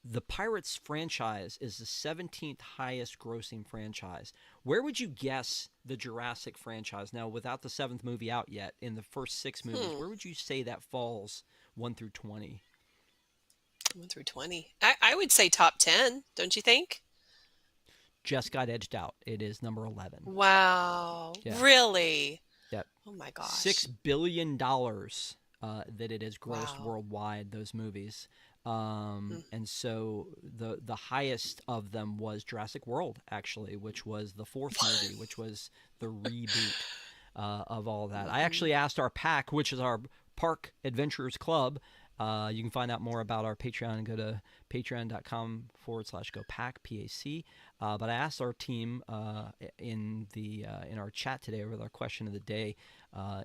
The Pirates franchise is the 17th highest grossing franchise. Where would you guess the Jurassic franchise, now without the 7th movie out yet, in the first 6 movies, where would you say that falls 1 through 20? 1 through 20. I would say top 10, don't you think? Just got edged out. It is number 11. Wow. Yeah. Really? Yep. Oh my gosh. $6 billion that it has grossed Wow. worldwide, those movies. And so the highest of them was Jurassic World, actually, which was the 4th movie, which was the reboot of all that. I actually asked our PAC, which is our Park Adventurers Club. You can find out more about our Patreon and go to patreon.com/go PAC, PAC. But I asked our team in our chat today with our question of the day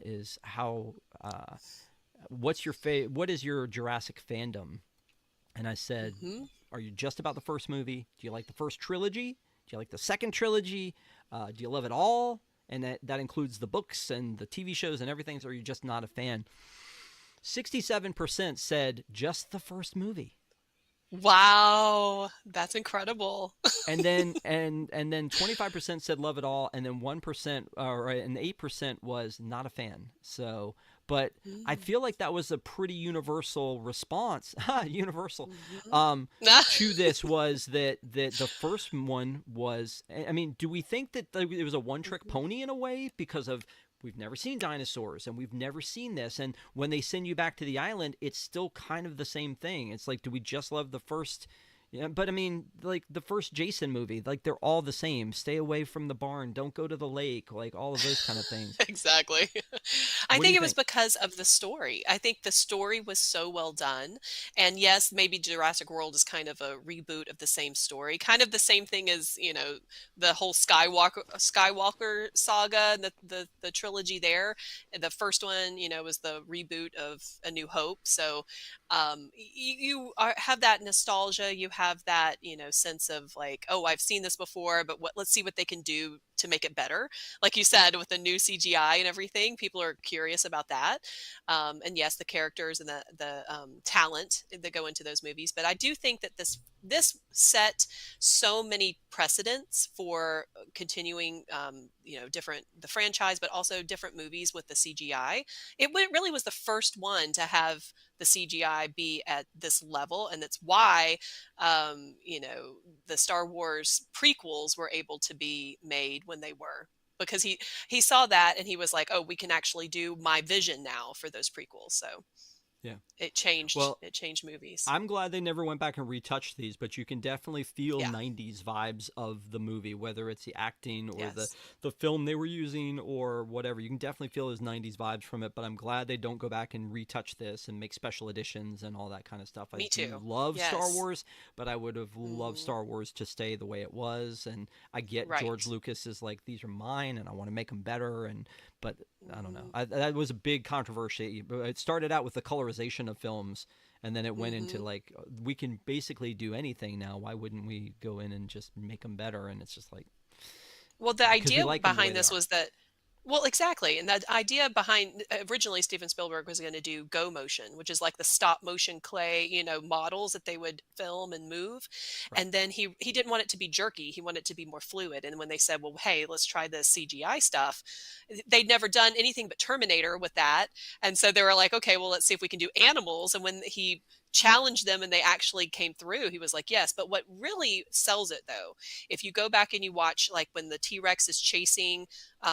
is how what is your Jurassic fandom? And I said, are you just about the first movie? Do you like the first trilogy? Do you like the second trilogy? Do you love it all? And that includes the books and the TV shows and everything. So are you just not a fan? 67% said just the first movie. Wow. That's incredible. And then 25% said love it all, and then 1% and 8% was not a fan. So, but I feel like that was a pretty universal response. Universal. To this was that the first one was. I mean, do we think that it was a one-trick pony in a way because of we've never seen dinosaurs and we've never seen this, and when they send you back to the island, it's still kind of the same thing. It's like, do we just love the first? Yeah, but I mean, like the first Jason movie, like they're all the same. Stay away from the barn. Don't go to the lake. Like all of those kind of things. Exactly. I What do think you it was think? because of the story. I think the story was so well done. And yes, maybe Jurassic World is kind of a reboot of the same story. Kind of the same thing as, the whole Skywalker saga, the trilogy there. And the first one, was the reboot of A New Hope. So have that nostalgia. You have that, sense of like, oh, I've seen this before, but let's see what they can do to make it better. Like you said, with the new CGI and everything, people are curious about that. And yes, the characters and the talent that go into those movies. But I do think that this set so many precedents for continuing, different the franchise, but also different movies with the CGI. Really was the first one to have the CGI be at this level, and that's why, the Star Wars prequels were able to be made when they were, because he saw that and he was like, oh, we can actually do my vision now for those prequels. So Yeah. it changed. Well, It changed movies. I'm glad they never went back and retouched these, but you can definitely feel Yeah. 90s vibes of the movie, whether it's the acting or Yes. the film they were using or whatever. You can definitely feel those 90s vibes from it, but I'm glad they don't go back and retouch this and make special editions and all that kind of stuff. I Me do too. love Star Yes. Wars, but I would have loved Hmm. Star Wars to stay the way it was. And I get George Right. Lucas is like, these are mine and I want to make them better. But I don't know. Hmm. That was a big controversy. It started out with the colorization of films, and then it went into Hmm. like, we can basically do anything now. Why wouldn't we go in and just make them better? And it's just like, Well, the because we idea like them the way behind they this are. was that, well, exactly. And the idea behind, originally Steven Spielberg was going to do go motion, which is like the stop motion clay, models that they would film and move. Right. And then he didn't want it to be jerky. He wanted it to be more fluid. And when they said, well, hey, let's try this CGI stuff, they'd never done anything but Terminator with that. And so they were like, okay, well, let's see if we can do animals. And when he challenged them and they actually came through, he was like, yes. But what really sells it, though, if you go back and you watch, like when the T-Rex is chasing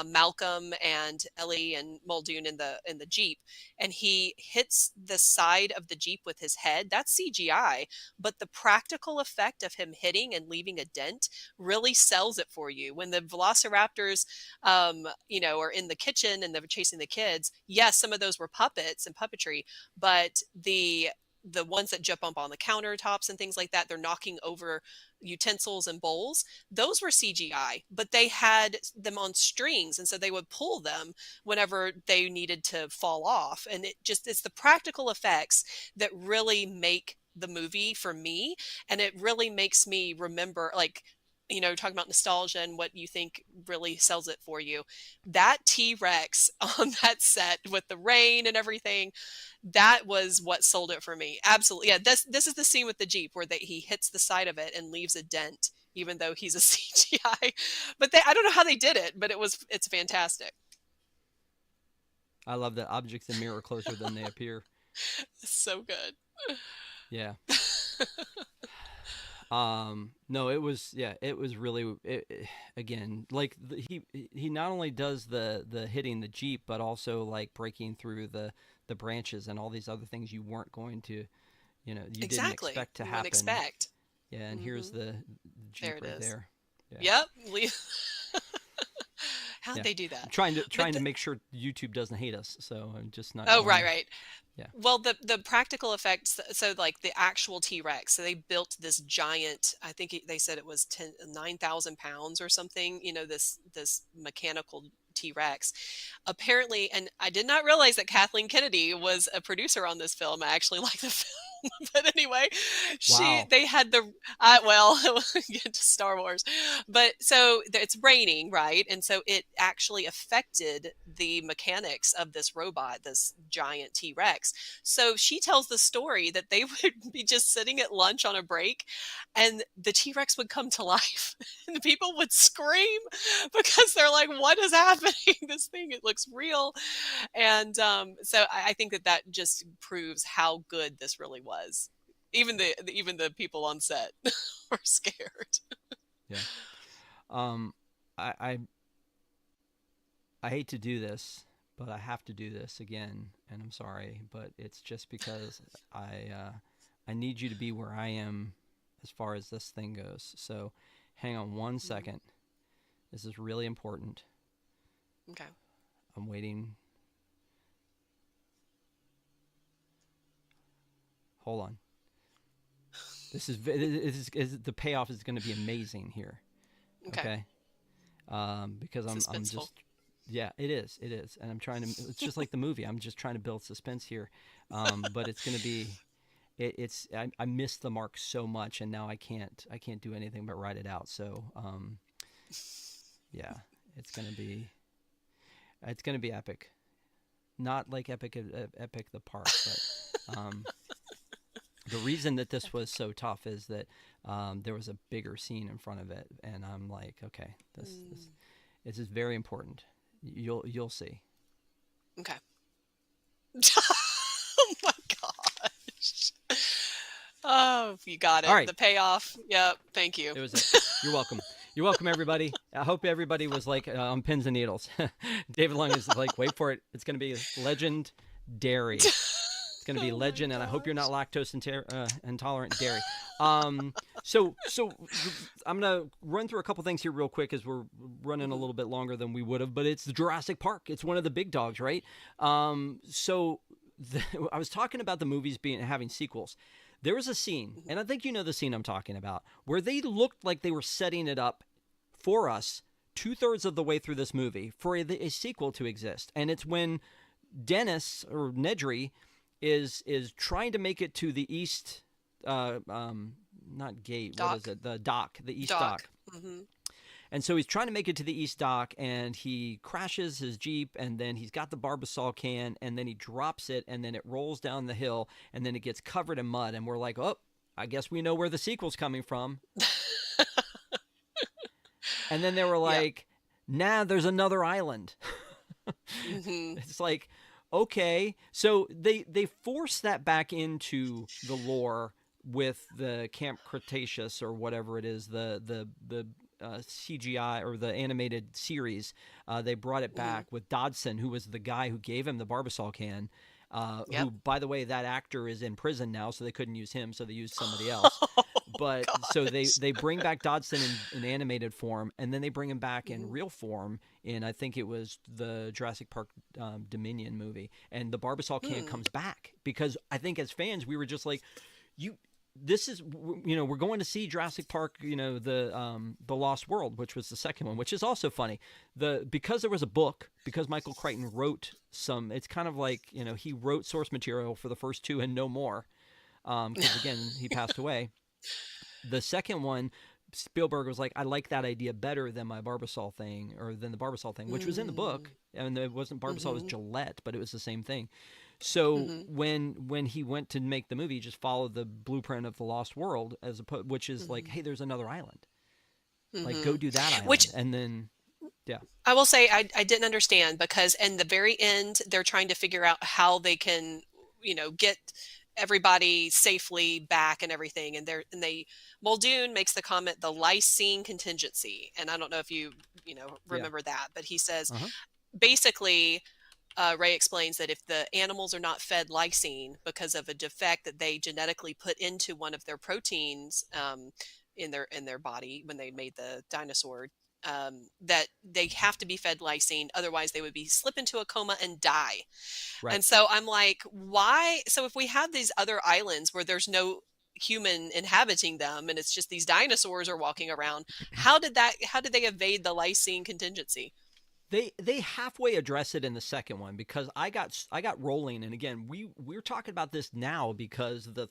Malcolm and Ellie and Muldoon in the Jeep, and he hits the side of the Jeep with his head. That's CGI, but the practical effect of him hitting and leaving a dent really sells it for you. When the Velociraptors, are in the kitchen and they're chasing the kids, yes, some of those were puppets and puppetry, but the ones that jump up on the countertops and things like that, they're knocking over utensils and bowls. Those were CGI, but they had them on strings. And so they would pull them whenever they needed to fall off. And it's the practical effects that really make the movie for me. And it really makes me remember, like, talking about nostalgia and what you think really sells it for you. That T-Rex on that set with the rain and everything, that was what sold it for me. Absolutely. Yeah, this is the scene with the Jeep where he hits the side of it and leaves a dent, even though he's a CGI. But I don't know how they did it, but it's fantastic. I love that objects in mirror closer than they appear. It's so good. Yeah. No, it was, yeah, it was really, again, like he not only does the hitting the Jeep, but also like breaking through the branches and all these other things you weren't going to, you didn't Exactly. expect to You wouldn't happen. expect. Yeah, and here's Hmm. the There Jeep it right is. there. Yeah. Yep. How'd Yeah. they do I'm that? trying to But trying to make sure YouTube doesn't hate us, so I'm just not oh, right, going. right. Yeah. Well, the practical effects, so like the actual T-Rex, so they built this giant, I think they said it was 9,000 pounds or something, this mechanical T-Rex. Apparently, and I did not realize that Kathleen Kennedy was a producer on this film. I actually like the film. But anyway, Wow. they had well, get to Star Wars, but so it's raining, right? And so it actually affected the mechanics of this robot, this giant T-Rex. So she tells the story that they would be just sitting at lunch on a break and the T-Rex would come to life and the people would scream because they're like, what is happening? This thing, it looks real. And so I think that just proves how good this really was. Even the people on set were scared. Yeah. Um, I, I I hate to do this, but I have to do this again, and I'm sorry, but it's just because I need you to be where I am as far as this thing goes. So, hang on one Mhm. second. This is really important. Okay. I'm waiting. Hold on. The payoff is going to be amazing here. Okay. Okay. Because I'm Suspenseful. just, yeah, it is, and I'm trying to. It's just like the movie. I'm just trying to build suspense here, but it's going to be I missed the mark so much, and now I can't do anything but ride it out. So yeah, it's gonna be epic. Not like epic the park, but the reason that this was so tough is that there was a bigger scene in front of it, and I'm like, okay, this is very important. You'll see. Okay. Oh my gosh. Oh, you got it. All right. The payoff. Yep. Thank you. It was You're welcome. You're welcome, everybody. I hope everybody was like on pins and needles. David Lung is like, wait for it. It's going to be legend dairy. It's going to be legend, and I hope you're not lactose intolerant dairy. So I'm going to run through a couple things here real quick as we're running a little bit longer than we would have, but it's the Jurassic Park. It's one of the big dogs, right? I was talking about the movies having sequels. There was a scene, and I think you know the scene I'm talking about, where they looked like they were setting it up for us 2/3 of the way through this movie for a sequel to exist. And it's when Dennis, or Nedry, is trying to make it to the east, not gate, dock. what is it? The dock, the east Dock. dock. And so he's trying to make it to the east dock, and he crashes his Jeep, and then he's got the Barbasol can, and then he drops it, and then it rolls down the hill, and then it gets covered in mud, and we're like, oh, I guess we know where the sequel's coming from. And then they were like, nah, there's another island. It's like, okay. So they force that back into the lore with the Camp Cretaceous, or whatever it is, the CGI or the animated series. They brought it back with Dodson, who was the guy who gave him the Barbasol can, who, by the way, that actor is in prison now, so they couldn't use him, so they used somebody else. But so they bring back Dodson in animated form, and then they bring him back in real form in, I think it was the Jurassic Park Dominion movie, and the Barbasol can comes back, because I think as fans we were just like, this is, we're going to see Jurassic Park, the Lost World, which was the second one, which is also funny. Because there was a book, because Michael Crichton wrote some, it's kind of like, he wrote source material for the first two and no more. Because again, he passed away. The second one, Spielberg was like, I like that idea better than the Barbasol thing, which was in the book. And it wasn't Barbasol, it was Gillette, but it was the same thing. So when he went to make the movie, he just followed the blueprint of the Lost World, which is like, hey, there's another island. Like, go do that island. And then, yeah. I will say I didn't understand, because in the very end, they're trying to figure out how they can, get everybody safely back and everything. And Muldoon makes the comment, the lysine contingency. And I don't know if you remember that, but he says, basically, Ray explains that if the animals are not fed lysine because of a defect that they genetically put into one of their proteins in their body when they made the dinosaur, that they have to be fed lysine, otherwise they would slip into a coma and die. Right. And so I'm like, why? So if we have these other islands where there's no human inhabiting them and it's just these dinosaurs are walking around, how did they evade the lysine contingency? They halfway address it in the second one, because I got rolling, and again we're talking about this now because the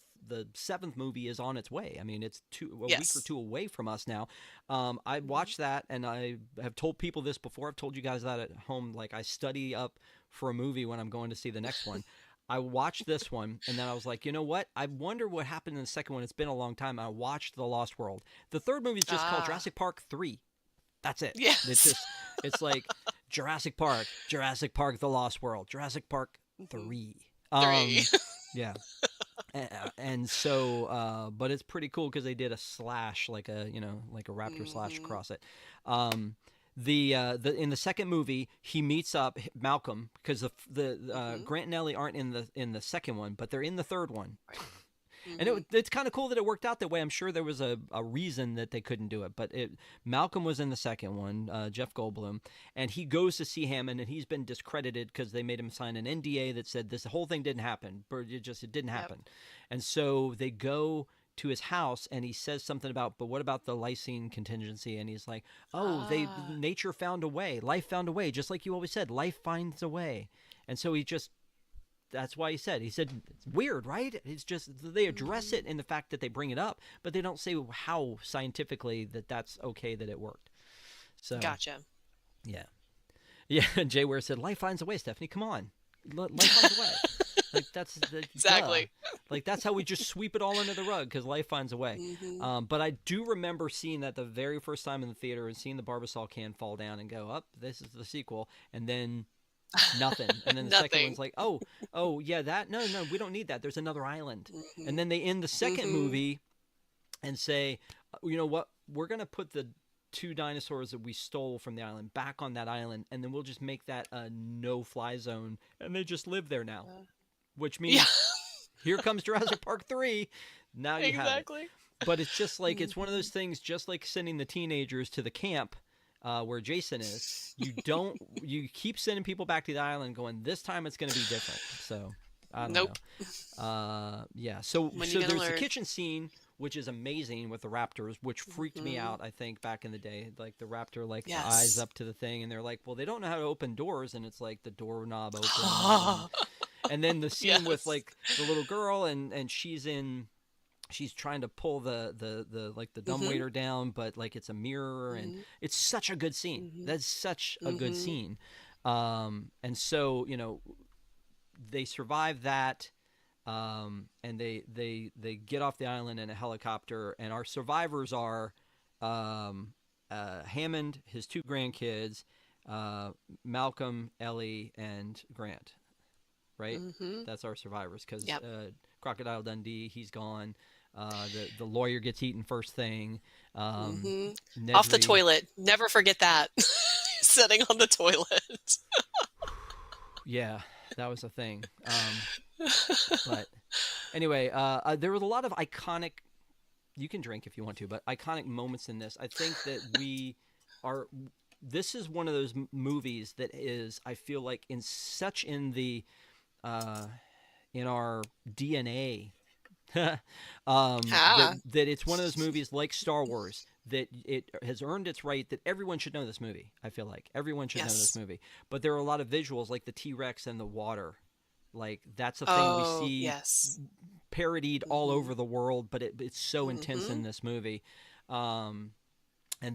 seventh movie is on its way. I mean, it's a week or two away from us now. I watched that, and I have told people this before. I've told you guys that at home. Like, I study up for a movie when I'm going to see the next one. I watched this one, and then I was like, you know what? I wonder what happened in the second one. It's been a long time. I watched The Lost World. The third movie is just called Jurassic Park 3. That's it. Yes. It's like Jurassic Park, The Lost World, Jurassic Park 3. Yeah. And so, but it's pretty cool because they did a slash, like a raptor slash across it. In the second movie, he meets up Malcolm, because Grant and Ellie aren't in the second one, but they're in the third one. And it's kind of cool that it worked out that way. I'm sure there was a reason that they couldn't do it. But Malcolm was in the second one, Jeff Goldblum, and he goes to see Hammond, and he's been discredited because they made him sign an NDA that said this whole thing didn't happen. It didn't happen. And so they go to his house, and he says something about, but what about the lysine contingency? And he's like, nature found a way. Life found a way. Just like you always said, life finds a way. And so he just that's why he said it's weird, right? It's just they address it in the fact that they bring it up, but they don't say how scientifically that's okay that it worked. So Gotcha. yeah, yeah. Jay Ware said, "Life finds a way, Stephanie. Come on, life finds a way." Like that's Exactly. like that's how we just sweep it all under the rug because life finds a way. But I do remember seeing that the very first time in the theater and seeing the Barbasol can fall down and go up. This is the sequel, and then nothing. And then the second Nothing. one's like, oh yeah, that no, we don't need that. There's another island. And then they end the second Mm-hmm. movie and say, you know what? We're gonna put the two dinosaurs that we stole from the island back on that island, and then we'll just make that a no-fly zone, and they just live there now. Which means Yeah. here comes Jurassic Park 3. Now you have it. Exactly. But it's just like, it's one of those things, just like sending the teenagers to the camp where Jason is. You keep sending people back to the island going, this time it's going to be different. So, I don't Nope. know. Yeah. So When you there's gonna the learn? kitchen scene, which is amazing with the raptors, which freaked me out, I think, back in the day. Like the raptor, like the eyes Yes. up to the thing, and they're like, well, they don't know how to open doors, and it's like the doorknob opens. And then the scene with Yes. like the little girl and she's trying to pull the like the dumbwaiter down, but like it's a mirror, and it's such a good scene. That's such a good scene. And so, you know, they survive that, and they get off the island in a helicopter, and our survivors are Hammond, his two grandkids, Malcolm, Ellie, and Grant. Right? That's our survivors, because Yep. Crocodile Dundee, he's gone. The lawyer gets eaten first thing. Off the Nedry- toilet. Never forget that. Sitting on the toilet. Yeah, that was a thing. But anyway, there was a lot of iconic. You can drink if you want to, but iconic moments in this. I think that this is one of those movies that is, I feel like, in the in our DNA, that it's one of those movies like Star Wars that it has earned its right that everyone should know this movie. I feel like everyone should know this movie. But there are a lot of visuals like the T-Rex and the water. Like that's a thing we see parodied all over the world, but it's so intense in this movie. And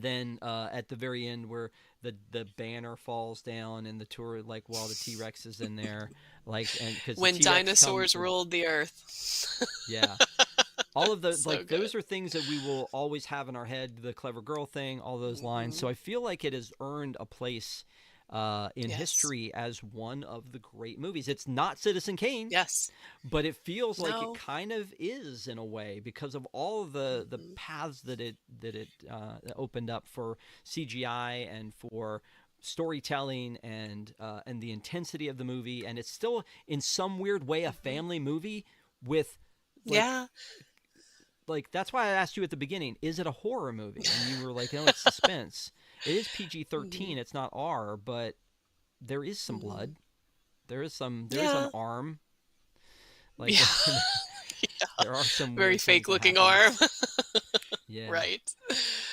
then at the very end, where the banner falls down and the tour, like while the T-Rex is in there, like, and because When dinosaurs ruled the earth. Yeah, all of those, So like, good. those are things that we will always have in our head. The clever girl thing, all those lines. So I feel like it has earned a place in history as one of the great movies. It's not Citizen Kane. Yes. But it feels like No. it kind of is in a way because of all of the paths that it opened up for CGI and for storytelling and the intensity of the movie. And it's still in some weird way a family movie with like that's why I asked you at the beginning, is it a horror movie? And you were like, no, it's suspense. It is PG-13. It's not R, but there is some blood. There's an arm. Like there are some very weird things fake that looking happen. arm. Yeah. Right.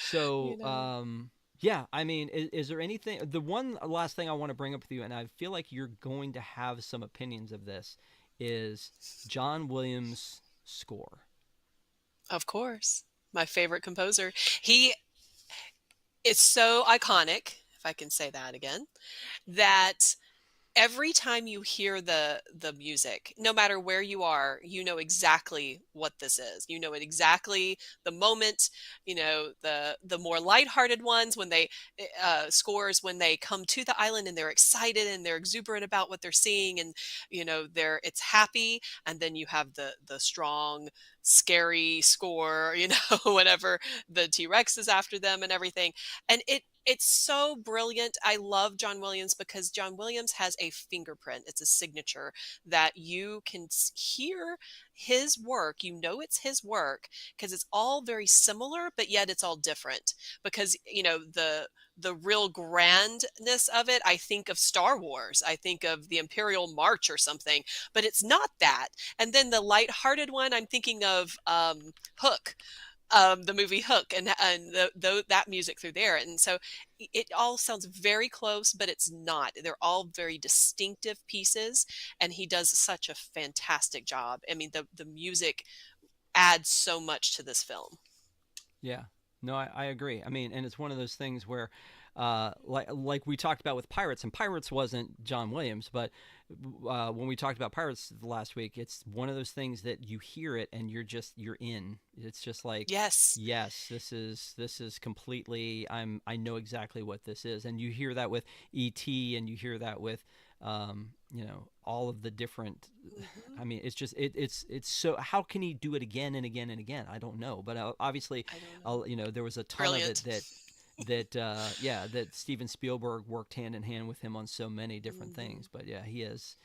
So, You know. yeah, I mean, is there anything, the one last thing I want to bring up with you, and I feel like you're going to have some opinions of this, is John Williams' score. Of course. My favorite composer. He is so iconic, if I can say that again, that every time you hear the music, no matter where you are, you know exactly what this is. You know it exactly the moment. You know the more lighthearted ones when they scores when they come to the island and they're excited and they're exuberant about what they're seeing, and you know it's happy. And then you have the strong, scary score. You know, whenever the T-Rex is after them and everything, and it's so brilliant. I love John Williams because John Williams has a fingerprint. It's a signature that you can hear his work. You know it's his work because it's all very similar, but yet it's all different. Because, you know, the real grandness of it, I think of Star Wars. I think of the Imperial March or something, but it's not that. And then the lighthearted one, I'm thinking of Hook. the movie Hook, and that music through there. And so it all sounds very close, but it's not. They're all very distinctive pieces, and he does such a fantastic job. I mean, the music adds so much to this film. Yeah. No, I agree. I mean, and it's one of those things where, like we talked about with Pirates, and Pirates wasn't John Williams, but when we talked about Pirates last week, it's one of those things that you hear it and you're in. It's just like, Yes. yes, this is completely. I know exactly what this is, and you hear that with E.T. and you hear that with, all of the different. Hmm. I mean, it's just it's so. How can he do it again and again and again? I don't know, but obviously, I don't know. there was a ton of it Brilliant. that Steven Spielberg worked hand in hand with him on so many different Hmm. things. But yeah, he is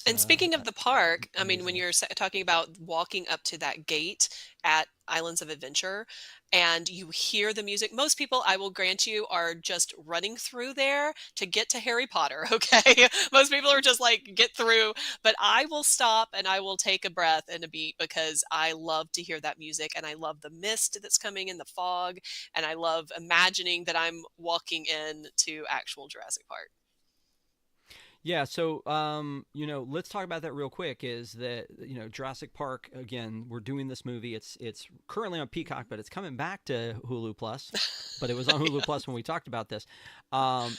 And speaking of the park, I mean, when amazing. you're talking about walking up to that gate at Islands of Adventure and you hear the music, most people, I will grant you, are just running through there to get to Harry Potter, okay? Most people are just like, get through. But I will stop and I will take a breath and a beat because I love to hear that music and I love the mist that's coming in, the fog, and I love imagining that I'm walking in to actual Jurassic Park. Yeah, so let's talk about that real quick. Is that Jurassic Park again? We're doing this movie. It's currently on Peacock, but it's coming back to Hulu Plus. But it was on Hulu Plus when we talked about this.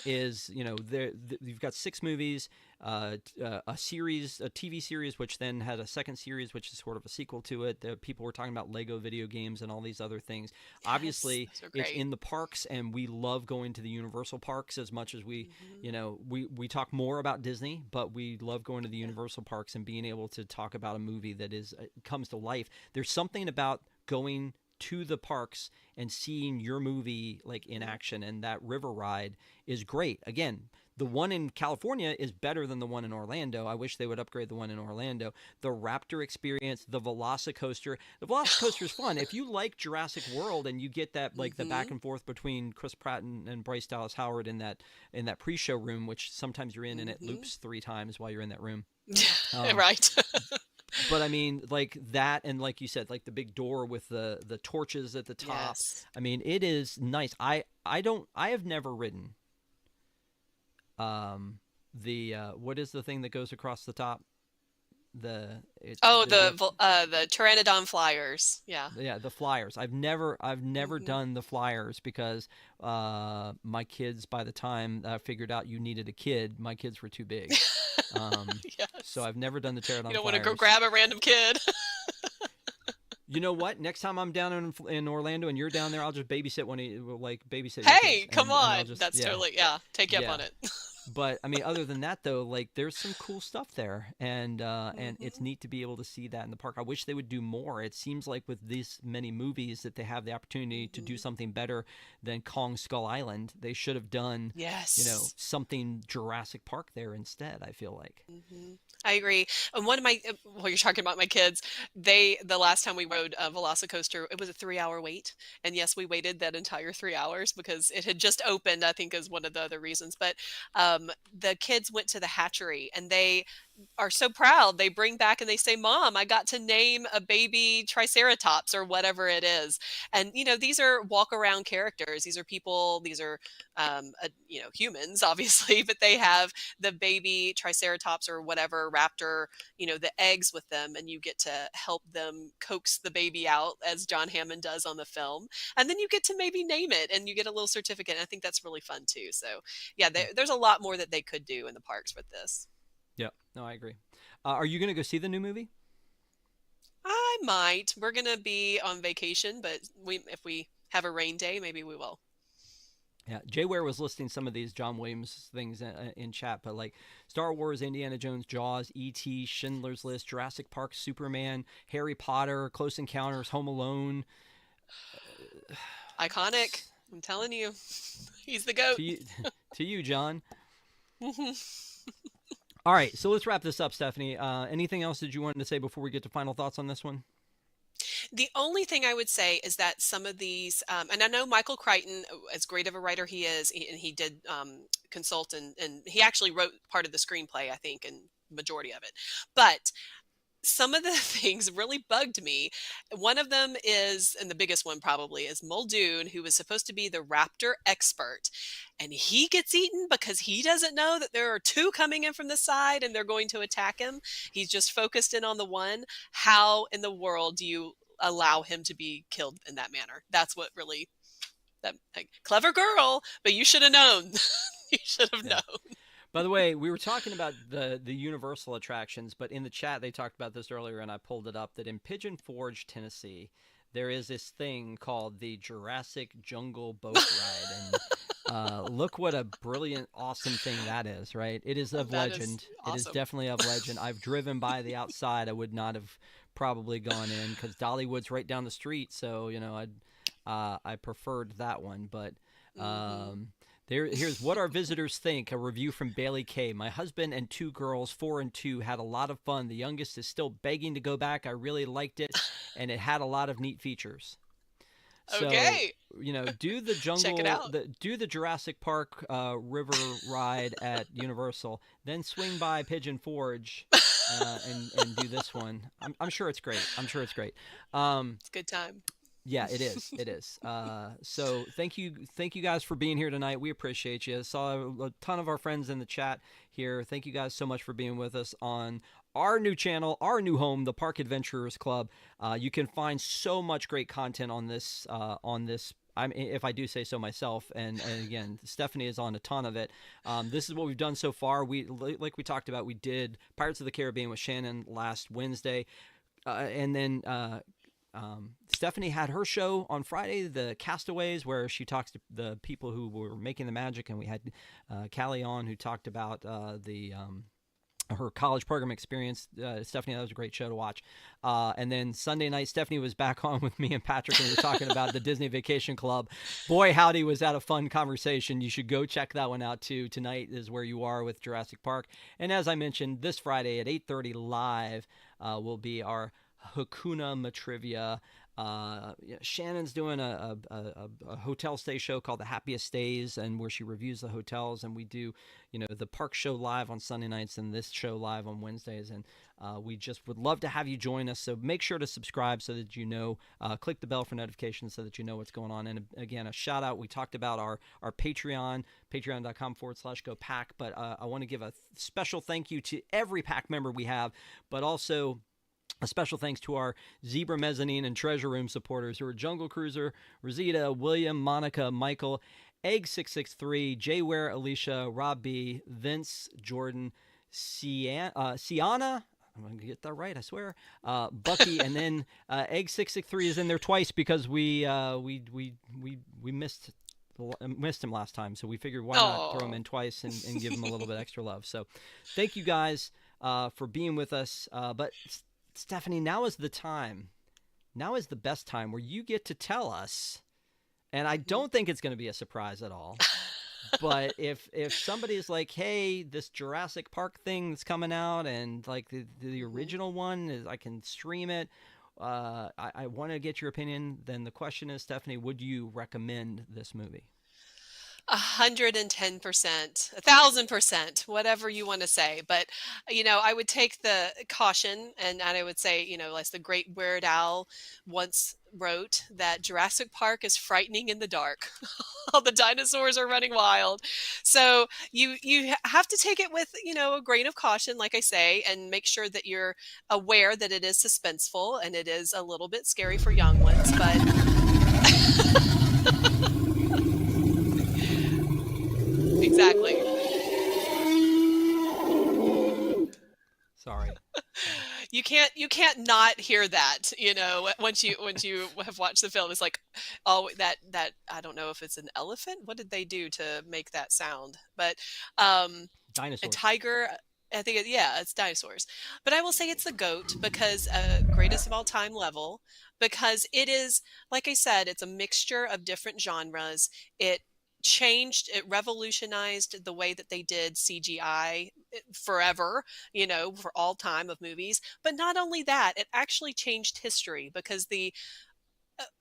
Is you've got 6 movies, a series, a TV series, which then had a second series, which is sort of a sequel to it. The people were talking about Lego video games and all these other things. Yes, Obviously, those are it's great. in the parks, and we love going to the Universal parks as much as we Hmm. we talk more about Disney, but we love going to the Universal parks and being able to talk about a movie that is comes to life. There's something about going to the parks and seeing your movie like in Yeah. action, and that river ride is great. Again, the one in California is better than the one in Orlando. I wish they would upgrade the one in Orlando. The Raptor experience, the Velocicoaster. The Velocicoaster is fun. If you like Jurassic World and you get that like the back Hmm. and forth between Chris Pratt and Bryce Dallas Howard in that pre-show room, which sometimes you're in and it Hmm. loops 3 times while you're in that room. Yeah, Um, right. but I mean, like that, and like you said, like the big door with the torches at the top. Yes. I mean, it is nice. I have never ridden um the what is the thing that goes across the top? Oh, They have the Pteranodon flyers. Yeah. yeah, the flyers. I've never Hmm. done the flyers because my kids, by the time I figured out you needed a kid, my kids were too big. So Yes. I've never done the You pterodon don't want to go flyers. grab a random kid. You know what? Next time I'm down in Orlando and you're down there, I'll just babysit like babysit your kids, Hey, come and I'll on. just That's yeah, totally, yeah. Take you up yeah. on it. But I mean, other than that, though, like there's some cool stuff there, and it's Hmm. neat to be able to see that in the park. I wish they would do more. It seems like with these many movies that they have the opportunity to do Hmm. something better than Kong Skull Island. They should have done, Yes. something Jurassic Park there instead. I feel like. Hmm. I agree. And one of my, well, you're talking about my kids. The last time we rode a Velocicoaster, it was a 3 hour wait. And yes, we waited that entire 3 hours because it had just opened, I think is one of the other reasons. But the kids went to the hatchery and they are so proud. They bring back and they say, "Mom, I got to name a baby triceratops or whatever it is." And these are walk around characters. These are people. These are humans, obviously, but they have the baby triceratops or whatever raptor, the eggs with them, and you get to help them coax the baby out as John Hammond does on the film, and then you get to maybe name it, and you get a little certificate. And I think that's really fun too. So yeah, Yeah. there's a lot more that they could do in the parks with this. Yep. No, I agree. Are you gonna go see the new movie? I might. We're gonna be on vacation, but if we have a rain day, maybe we will. Yeah, Jay Ware was listing some of these John Williams things in chat, but like Star Wars, Indiana Jones, Jaws, E.T., Schindler's List, Jurassic Park, Superman, Harry Potter, Close Encounters, Home Alone. Iconic. I'm telling you, he's the goat. To you, to you, John. Mhm. All right, so let's wrap this up, Stephanie. Anything else that you wanted to say before we get to final thoughts on this one? The only thing I would say is that some of these, and I know Michael Crichton, as great of a writer he is, and he did consult and he actually wrote part of the screenplay, I think, and majority of it. But some of the things really bugged me. One of them is, and the biggest one probably, is Muldoon, who was supposed to be the raptor expert. And he gets eaten because he doesn't know that there are two coming in from the side and they're going to attack him. He's just focused in on the one. How in the world do you allow him to be killed in that manner? That's what really, that like, clever girl, but you should have known. You should have Yeah. known. By the way, we were talking about the Universal attractions, but in the chat they talked about this earlier, and I pulled it up that in Pigeon Forge, Tennessee, there is this thing called the Jurassic Jungle Boat Ride, and look what a brilliant, awesome thing that is, right? It is of That is legend. It is awesome. definitely of legend. I've driven by the outside. I would not have probably gone in because Dollywood's right down the street, so I preferred that one, but. Hmm. Here's what our visitors think. A review from Bailey K. My husband and two girls, 4 and 2, had a lot of fun. The youngest is still begging to go back. I really liked it, and it had a lot of neat features. So, Okay, check it out. do the Jurassic Park river ride at Universal, then swing by Pigeon Forge, and do this one. I'm sure it's great. I'm sure it's great. Um, It's a good time. yeah, it is. It is. So thank you guys for being here tonight. We appreciate you. Saw a ton of our friends in the chat here. Thank you guys so much for being with us on our new channel, our new home, the Park Adventurers Club. You can find so much great content on this. If I do say so myself, and again, Stephanie is on a ton of it. This is what we've done so far. Like we talked about, we did Pirates of the Caribbean with Shannon last Wednesday, and then Stephanie had her show on Friday, the Castaways, where she talks to the people who were making the magic, and we had Callie on who talked about the her college program experience. Stephanie, that was a great show to watch. And then Sunday night, Stephanie was back on with me and Patrick, and we were talking about the Disney Vacation Club. Boy, howdy, was that a fun conversation. You should go check that one out, too. Tonight is where you are with Jurassic Park. And as I mentioned, this Friday at 8:30 live will be our Hakuna Matrivia. Shannon's doing a hotel stay show called The Happiest Stays, and where she reviews the hotels, and we do the park show live on Sunday nights and this show live on Wednesdays, and we just would love to have you join us. So make sure to subscribe so that click the bell for notifications so that you know what's going on. And again, a shout out. We talked about our Patreon, patreon.com/go pack, but I want to give a special thank you to every pack member we have, but also a special thanks to our Zebra Mezzanine and Treasure Room supporters who are Jungle Cruiser, Rosita, William, Monica, Michael, Egg663, Jay Ware, Alicia, Rob B, Vince, Jordan, Sienna. I'm going to get that right, I swear. Bucky, and then Egg663 is in there twice because we missed him last time, so we figured why not throw him Oh, in twice and give him a little bit extra love. So thank you guys for being with us. But Stephanie, now is the time. Now is the best time where you get to tell us, and I don't think it's going to be a surprise at all. But if somebody is like, hey, this Jurassic Park thing that's coming out, and like the mhm. original one is, I can stream it. I want to get your opinion. Then the question is, Stephanie, would you recommend this movie? 110%, 1,000%, whatever you want to say. But, I would take the caution and I would say, as the great Weird Al once wrote, that Jurassic Park is frightening in the dark. All the dinosaurs are running wild. So you have to take it with, a grain of caution, like I say, and make sure that you're aware that it is suspenseful and it is a little bit scary for young ones. But exactly. Sorry. Sorry. You can't not hear that, once you have watched the film. It's like, oh, that I don't know if it's an elephant. What did they do to make that sound? But a Dinosaurs. tiger. I think yeah, it's dinosaurs. But I will say it's the goat because greatest of all time level, because it is, like I said, it's a mixture of different genres. It revolutionized the way that they did CGI forever, for all time of movies. But not only that, it actually changed history because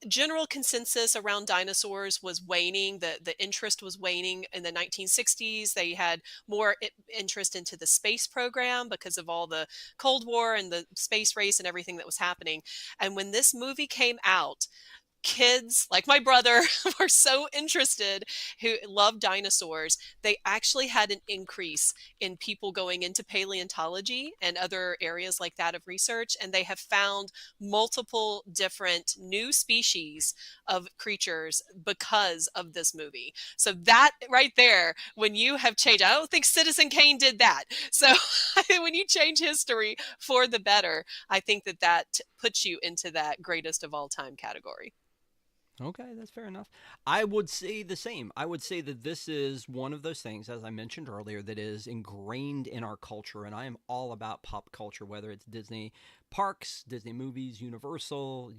general consensus around dinosaurs was waning. The interest was waning in the 1960s. They had more interest into the space program because of all the Cold War and the space race and everything that was happening. And when this movie came out, kids like my brother were so interested, who love dinosaurs. They actually had an increase in people going into paleontology and other areas like that of research, and they have found multiple different new species of creatures because of this movie. So that right there, when you have changed, I don't think Citizen Kane did that. So when you change history for the better, I think that that puts you into that greatest of all time category. Okay, that's fair enough. I would say the same. I would say that this is one of those things, as I mentioned earlier, that is ingrained in our culture. And I am all about pop culture, whether it's Disney parks, Disney movies, Universal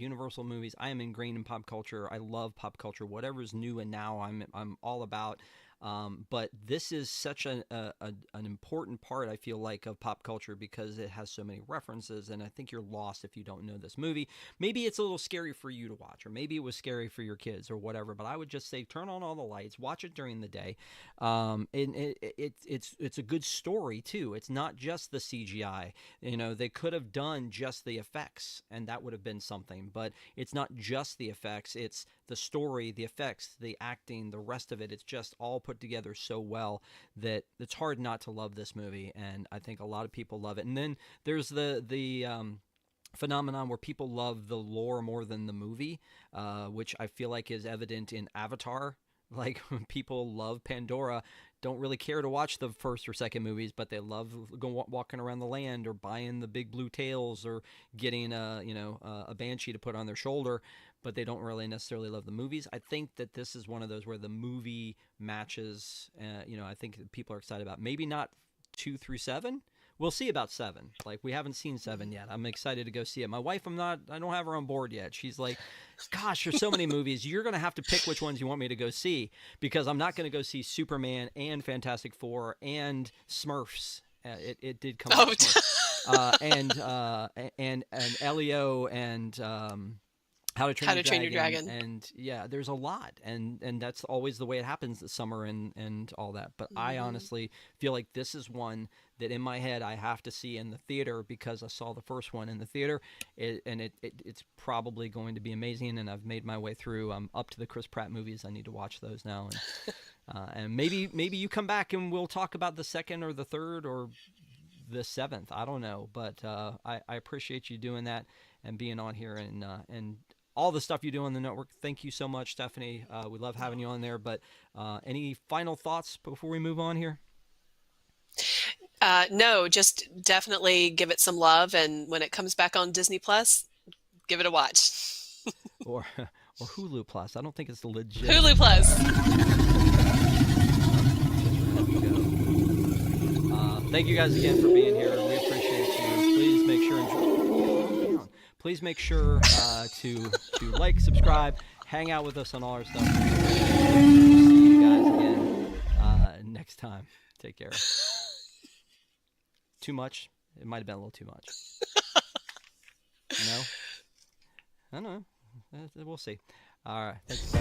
movies. I am ingrained in pop culture. I love pop culture. Whatever's new and now, I'm all about. But this is such an important part, I feel like, of pop culture because it has so many references, and I think you're lost if you don't know this movie. Maybe it's a little scary for you to watch, or maybe it was scary for your kids or whatever, but I would just say turn on all the lights, watch it during the day. And it's a good story, too. It's not just the CGI. You know, they could have done just the effects, and that would have been something, but it's not just the effects. It's the story, the effects, the acting, the rest of it. It's just all put together so well that it's hard not to love this movie, and I think a lot of people love it. And then there's the phenomenon where people love the lore more than the movie, which I feel like is evident in Avatar. Like when people love Pandora, don't really care to watch the first or second movies, but they love walking around the land or buying the big blue tails or getting a banshee to put on their shoulder, but they don't really necessarily love the movies. I think that this is one of those where the movie matches. I think that people are excited about. Maybe not 2 through 7. We'll see about 7. Like, we haven't seen 7 yet. I'm excited to go see it. My wife, I don't have her on board yet. She's like, gosh, there's so many movies. You're going to have to pick which ones you want me to go see, because I'm not going to go see Superman and Fantastic Four and Smurfs. It did come out. And Elio and How to Train Your Dragon. And yeah, there's a lot, and that's always the way it happens this summer and all that. But I honestly feel like this is one that in my head I have to see in the theater because I saw the first one in the theater, it's probably going to be amazing. And I've made my way through. I'm up to the Chris Pratt movies. I need to watch those now, and maybe you come back and we'll talk about the second or the third or the 7th. I don't know, but I appreciate you doing that and being on here and all the stuff you do on the network. Thank you so much, Stephanie. We love having you on there. But any final thoughts before we move on here? No, just definitely give it some love. And when it comes back on Disney Plus, give it a watch. or Hulu Plus. I don't think it's legit. Hulu Plus. Thank you guys again for being here. We appreciate you. Please make sure to like, subscribe, hang out with us on all our stuff. See you guys again next time. Take care. Too much? It might have been a little too much. No? I don't know. We'll see. All right. Thanks.